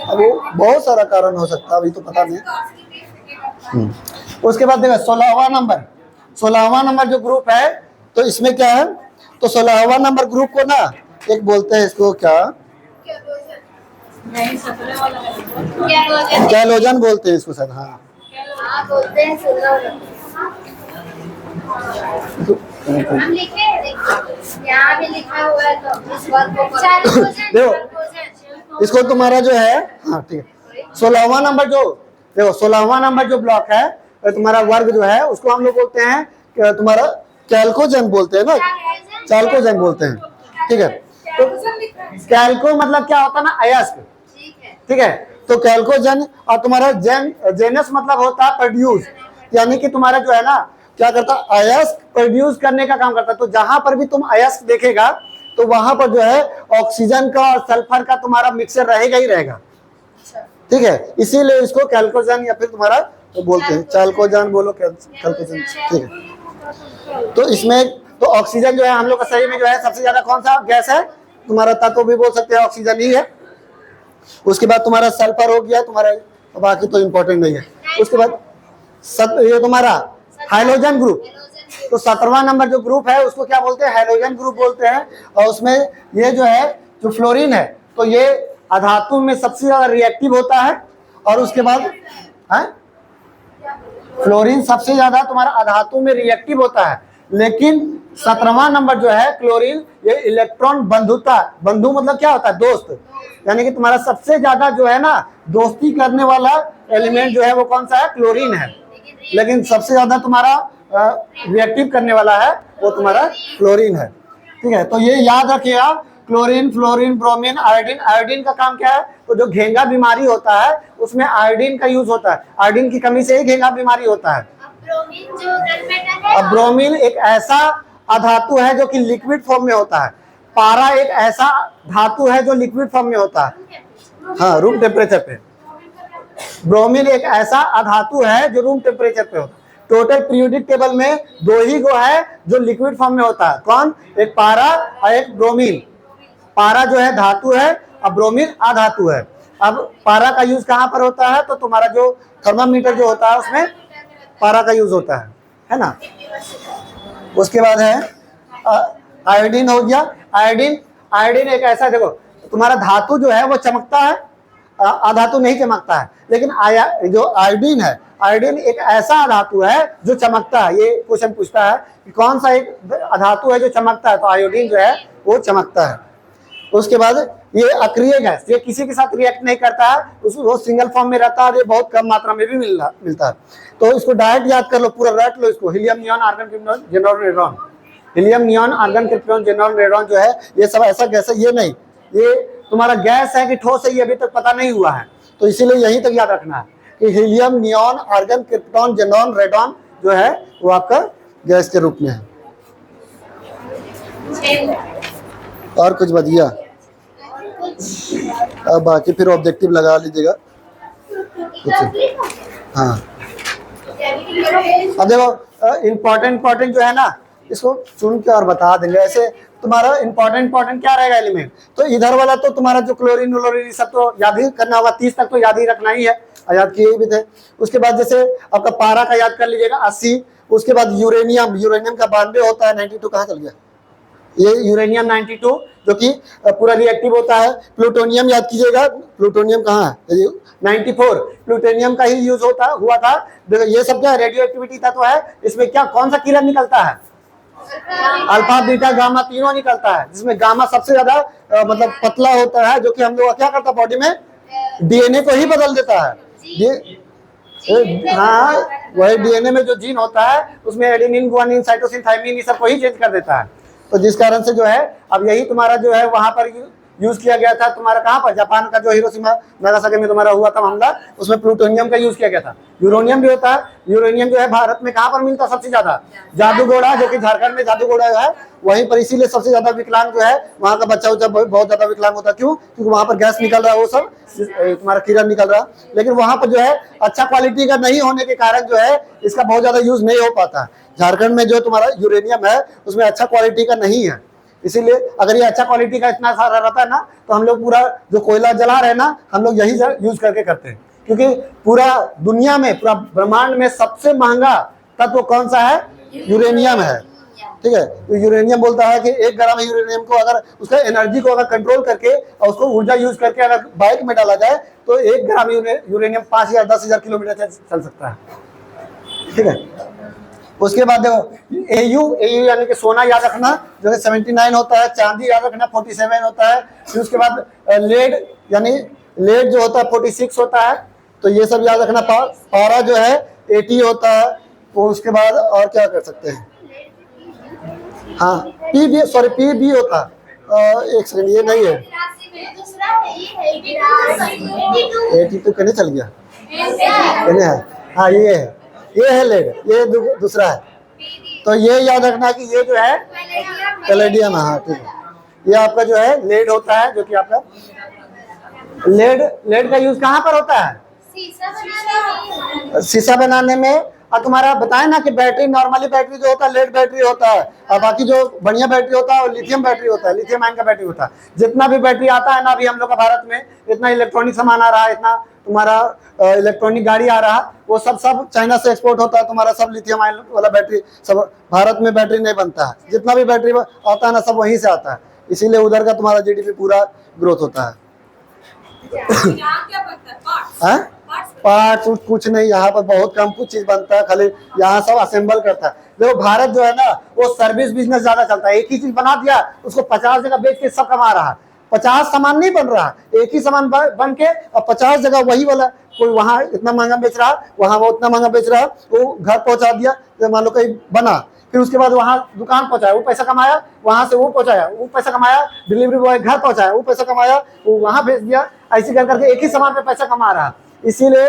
अब वो बहुत सारा कारण हो सकता है, अभी तो पता नहीं। उसके बाद देखो 16वां 16वां नंबर जो ग्रुप है, तो इसमें क्या है, तो 16वां नंबर ग्रुप को ना एक बोलते हैं इसको क्या, कैलोजन बोलते हैं इसको सर। हाँ हाँ बोलते हैं 16। हम लिखे हैं, देखो यहाँ भी लिखा हुआ है, तो इस वर्ग को देखो इसको तुम्हारा जो है, हाँ ठीक है, 16वां नंबर जो, देखो 16वां नंबर जो ब्लॉक है, तो तुम्हारा वर्ग जो है उसको हम लोग बोलते हैं कि तुम्हारा कैल्कोजन बोलते हैं ना, कैल्कोजन बोलते हैं, ठीक है। तो कैल्को मतलब क्या होता है ना, अयस्क, ठीक है। तो कैल्कोजन, और तुम्हारा जेनस मतलब होता है प्रोड्यूस, यानी कि तुम्हारा जो है ना क्या करता है, अयस्क प्रोड्यूस करने का काम करता है। तो जहां पर भी तुम अयस्क देखेगा तो वहां पर जो है ऑक्सीजन का और सल्फर का तुम्हारा मिक्सचर रहेगा ही रहेगा, ठीक है। इसीलिए इसको कैल्कोजन या फिर तुम्हारा तो बोलते हैं, कैल्कोजन बोलो, कैल्कोजन, ठीक है। तो इसमें तो ऑक्सीजन जो है हम लोग का शरीर में जो है सबसे ज्यादा कौन सा गैस है, तुम्हारा तत्व भी बोल सकते हैं ऑक्सीजन ही है। उसके बाद तुम्हारा सल्फर हो गया तुम्हारा, बाकी तो इंपॉर्टेंट नहीं है। उसके बाद ये तुम्हारा हाइड्रोजन ग्रुप, तो 17वां नंबर जो ग्रुप है उसको क्या बोलते हैं, हाइड्रोजन ग्रुप बोलते हैं। और उसमें ये जो है जो फ्लोरीन है, तो ये अधातु में सबसे ज्यादा रिएक्टिव होता है। और उसके बाद है फ्लोरीन सबसे ज्यादा तुम्हारा अधातु में रिएक्टिव होता है। लेकिन 17वां नंबर जो है क्लोरीन, ये इलेक्ट्रॉन बंधुता, बंधु मतलब क्या होता है, दोस्त, यानी कि तुम्हारा सबसे ज्यादा जो है ना दोस्ती करने वाला एलिमेंट जो है वो कौन सा है, क्लोरीन है। लेकिन सबसे ज्यादा तुम्हारा रिएक्टिव करने वाला है वो तुम्हारा क्लोरीन है, ठीक है। तो ये याद रखिएगा, chlorine, fluorine, bromine, iodine. Iodine का काम क्या है, तो जो घेंगा बीमारी होता है उसमें आयोडीन का यूज होता है। आयोडीन की कमी से ही घेंगा बीमारी होता है। अब ब्रोमीन एक ऐसा अधातु है जो कि लिक्विड फॉर्म में होता है। पारा एक ऐसा धातु है जो लिक्विड फॉर्म में होता है, हाँ रूम टेम्परेचर पे। ब्रोमीन एक ऐसा अधातु है जो रूम टेम्परेचर पे होता है। टोटल पीरियोडिक टेबल में 2 ही गो है जो लिक्विड फॉर्म में होता है, कौन, एक पारा और एक ब्रोमीन। पारा जो है धातु है और ब्रोमीन अधातु है। अब पारा का यूज कहाँ पर होता है, तो तुम्हारा जो थर्मामीटर जो होता है उसमें पारा का यूज होता है ना। उसके बाद है आयोडीन हो गया। आयोडीन एक ऐसा, देखो तुम्हारा धातु जो है वो चमकता है, अधातु नहीं चमकता है। लेकिन जो आयोडीन है, आयोडीन एक ऐसा धातु है जो चमकता है। ये क्वेश्चन पूछता है कि कौन सा एक धातु है जो चमकता है, तो आयोडीन जो है वो चमकता है। उसके बाद ये अक्रिय गैस, ये किसी के साथ रिएक्ट नहीं करता है, वो सिंगल फॉर्म में रहता है और ये बहुत कम मात्रा में भी मिलता है। तो इसको डायरेक्ट याद कर लो, पूरा रट लो इसको, helium, neon, argon, krypton, xenon, radon. Helium, neon, argon, krypton, xenon, radon जो है ये सब ऐसा गैस है, ये नहीं, ये तुम्हारा गैस है कि ठोस है ये अभी तक पता नहीं हुआ है। तो इसीलिए यहीं तक याद रखना है कि helium, neon, argon, krypton, xenon, radon जो है वो आपका गैस के रूप में है। और कुछ बढ़िया, अब बाकी फिर ऑब्जेक्टिव लगा लीजिएगा कुछ। हाँ अब देखो इम्पोर्टेंट जो है ना इसको चुन के और बता देंगे। ऐसे तुम्हारा इम्पोर्टेंट क्या रहेगा एलिमेंट, तो इधर वाला तो तुम्हारा जो क्लोरीन व्लोरीन सब तो याद ही करना होगा, 30 तक तो याद ही रखना ही है, याद किए भी थे। उसके बाद जैसे आपका पारा का याद कर लीजिएगा 80। उसके बाद यूरेनियम का 92 होता है। 92 कहाँ चल गया, ये यूरेनियम 92 जो कि पूरा रिएक्टिव होता है। प्लूटोनियम याद कीजिएगा, प्लूटोनियम कहाँ है, 94 प्लूटोनियम का ही यूज हुआ था। ये सब क्या रेडियो एक्टिविटी तत्व है, इसमें क्या कौन सा किरण निकलता है, अल्फा बीटा गामा तीनों निकलता है, जिसमें गामा सबसे ज्यादा मतलब पतला होता है, जो कि हम लोग क्या करता है बॉडी में डीएनए को ही बदल देता है। हाँ वही डीएनए में जो जीन होता है उसमें एडेनिन, गुआनिन, साइटोसिन, थाइमिन ये सब को ही चेंज कर देता है। तो जिस कारण से जो है अब यही तुम्हारा जो है वहां पर यूज किया गया था तुम्हारा कहाँ पर, जापान का जो हिरोशिमा नागासाकी में तुम्हारा हुआ था हमला, उसमें प्लूटोनियम का यूज किया गया था। यूरेनियम भी होता है। यूरेनियम जो है भारत में कहाँ पर मिलता है सबसे ज्यादा, जादूगोड़ा, जो कि झारखंड में जादूगोड़ा है वहीं पर, इसीलिए सबसे ज्यादा विकलांग जो है वहाँ का बच्चा उच्चा बहुत ज्यादा विकलांग होता है। क्यों, क्योंकि वहाँ पर गैस निकल रहा है, वो सब तुम्हारा किरण निकल रहा है। लेकिन वहाँ पर जो है अच्छा क्वालिटी का नहीं होने के कारण जो है इसका बहुत ज्यादा यूज नहीं हो पाता। झारखंड में जो तुम्हारा यूरेनियम है उसमें अच्छा क्वालिटी का नहीं है, इसीलिए अगर ये अच्छा क्वालिटी का इतना सारा रहता है ना तो हम लोग पूरा जो कोयला जला रहे हैं ना हम लोग यही यूज करके करते हैं। क्योंकि पूरा दुनिया में, पूरा ब्रह्मांड में सबसे महंगा तत्व कौन सा है, यूरेनियम है, ठीक है। तो यूरेनियम बोलता है कि 1 ग्राम यूरेनियम को अगर उसका एनर्जी को अगर कंट्रोल करके और उसको ऊर्जा यूज करके अगर बाइक में डाला जाए तो 1 ग्राम यूरेनियम 5 या 10,000 किलोमीटर चल सकता है, ठीक है। उसके बाद देखो एयू यानी कि सोना याद रखना जो है 79 होता है, चांदी याद रखना 47 होता है। फिर उसके बाद लेड यानी लेड जो होता है 46 होता है, तो ये सब याद रखना। पारा जो है 80 होता है। तो उसके बाद और क्या कर सकते हैं, हाँ पी बी होता है। एक सेकंड, ये नहीं है, 82 कहने चल गया, कहने है, हाँ ये है लेड, ये दूसरा है। तो ये याद रखना कि ये जो है पैलेडियम है, हाँ ठीक है। ये आपका जो है लेड होता है, जो कि आपका लेड का यूज कहाँ पर होता है, शीशा बनाने में। और तुम्हारा बताए ना कि बैटरी, नॉर्मली बैटरी जो होता है लेड बैटरी होता है, और बाकी जो बढ़िया बैटरी होता है वो लिथियम बैटरी होता है, लिथियम आयन का बैटरी होता है। जितना भी बैटरी आता है ना अभी हम लोग का भारत में, इतना इलेक्ट्रॉनिक सामान आ रहा है, इतना तुम्हारा इलेक्ट्रॉनिक गाड़ी आ रहा है, वो सब चाइना से एक्सपोर्ट होता है। तुम्हारा सब लिथियम आयन वाला बैटरी, सब भारत में बैटरी नहीं बनता है। जितना भी बैटरी आता है ना सब वहीं से आता है, इसीलिए उधर का तुम्हारा GDP पूरा ग्रोथ होता है। पार्ट्स कुछ नहीं, यहाँ पर बहुत कम कुछ चीज बनता है, खाली यहाँ सब असेंबल करता है। देखो भारत जो है ना वो सर्विस बिजनेस ज्यादा चलता है। एक ही चीज बना दिया उसको 50 जगह बेच के सब कमा रहा है। 50 सामान नहीं बन रहा, एक ही सामान बन के और 50 जगह वही वाला, कोई वहाँ इतना महंगा बेच रहा, वहाँ वो उतना महंगा बेच रहा, वो घर पहुंचा दिया। मान लो कहीं बना, फिर उसके बाद वहाँ दुकान पहुंचाया, वो पैसा कमाया, वहां से वो पहुंचाया, वो पैसा कमाया, डिलीवरी बॉय घर पहुंचाया, वो पैसा कमाया, वो वहां भेज दिया। ऐसे कर करके एक ही सामान पे पैसा कमा रहा है। इसीलिए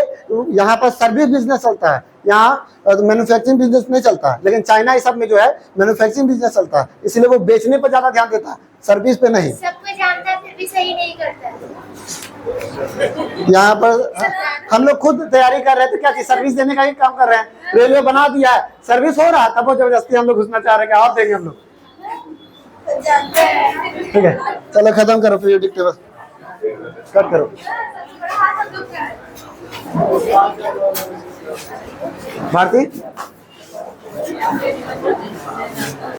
यहाँ पर सर्विस बिजनेस चलता है, यहाँ मैन्युफैक्चरिंग बिजनेस नहीं चलता। लेकिन चाइना इस सब में जो है मैन्युफैक्चरिंग बिजनेस चलता है, इसीलिए वो बेचने पर ज्यादा ध्यान देता है, सर्विस पे नहीं। सबको जानता है फिर भी सही नहीं करता। यहाँ पर हम लोग खुद तैयारी कर रहे थे क्या कि सर्विस देने का ही काम कर रहे हैं। रेलवे बना दिया है, सर्विस हो रहा है, तब वो जबरदस्ती हम लोग घुसना चाह रहे हैं, और देंगे हम लोग। ठीक है, चलो खत्म करो पीरियोडिक टेबल, कट करो। भारती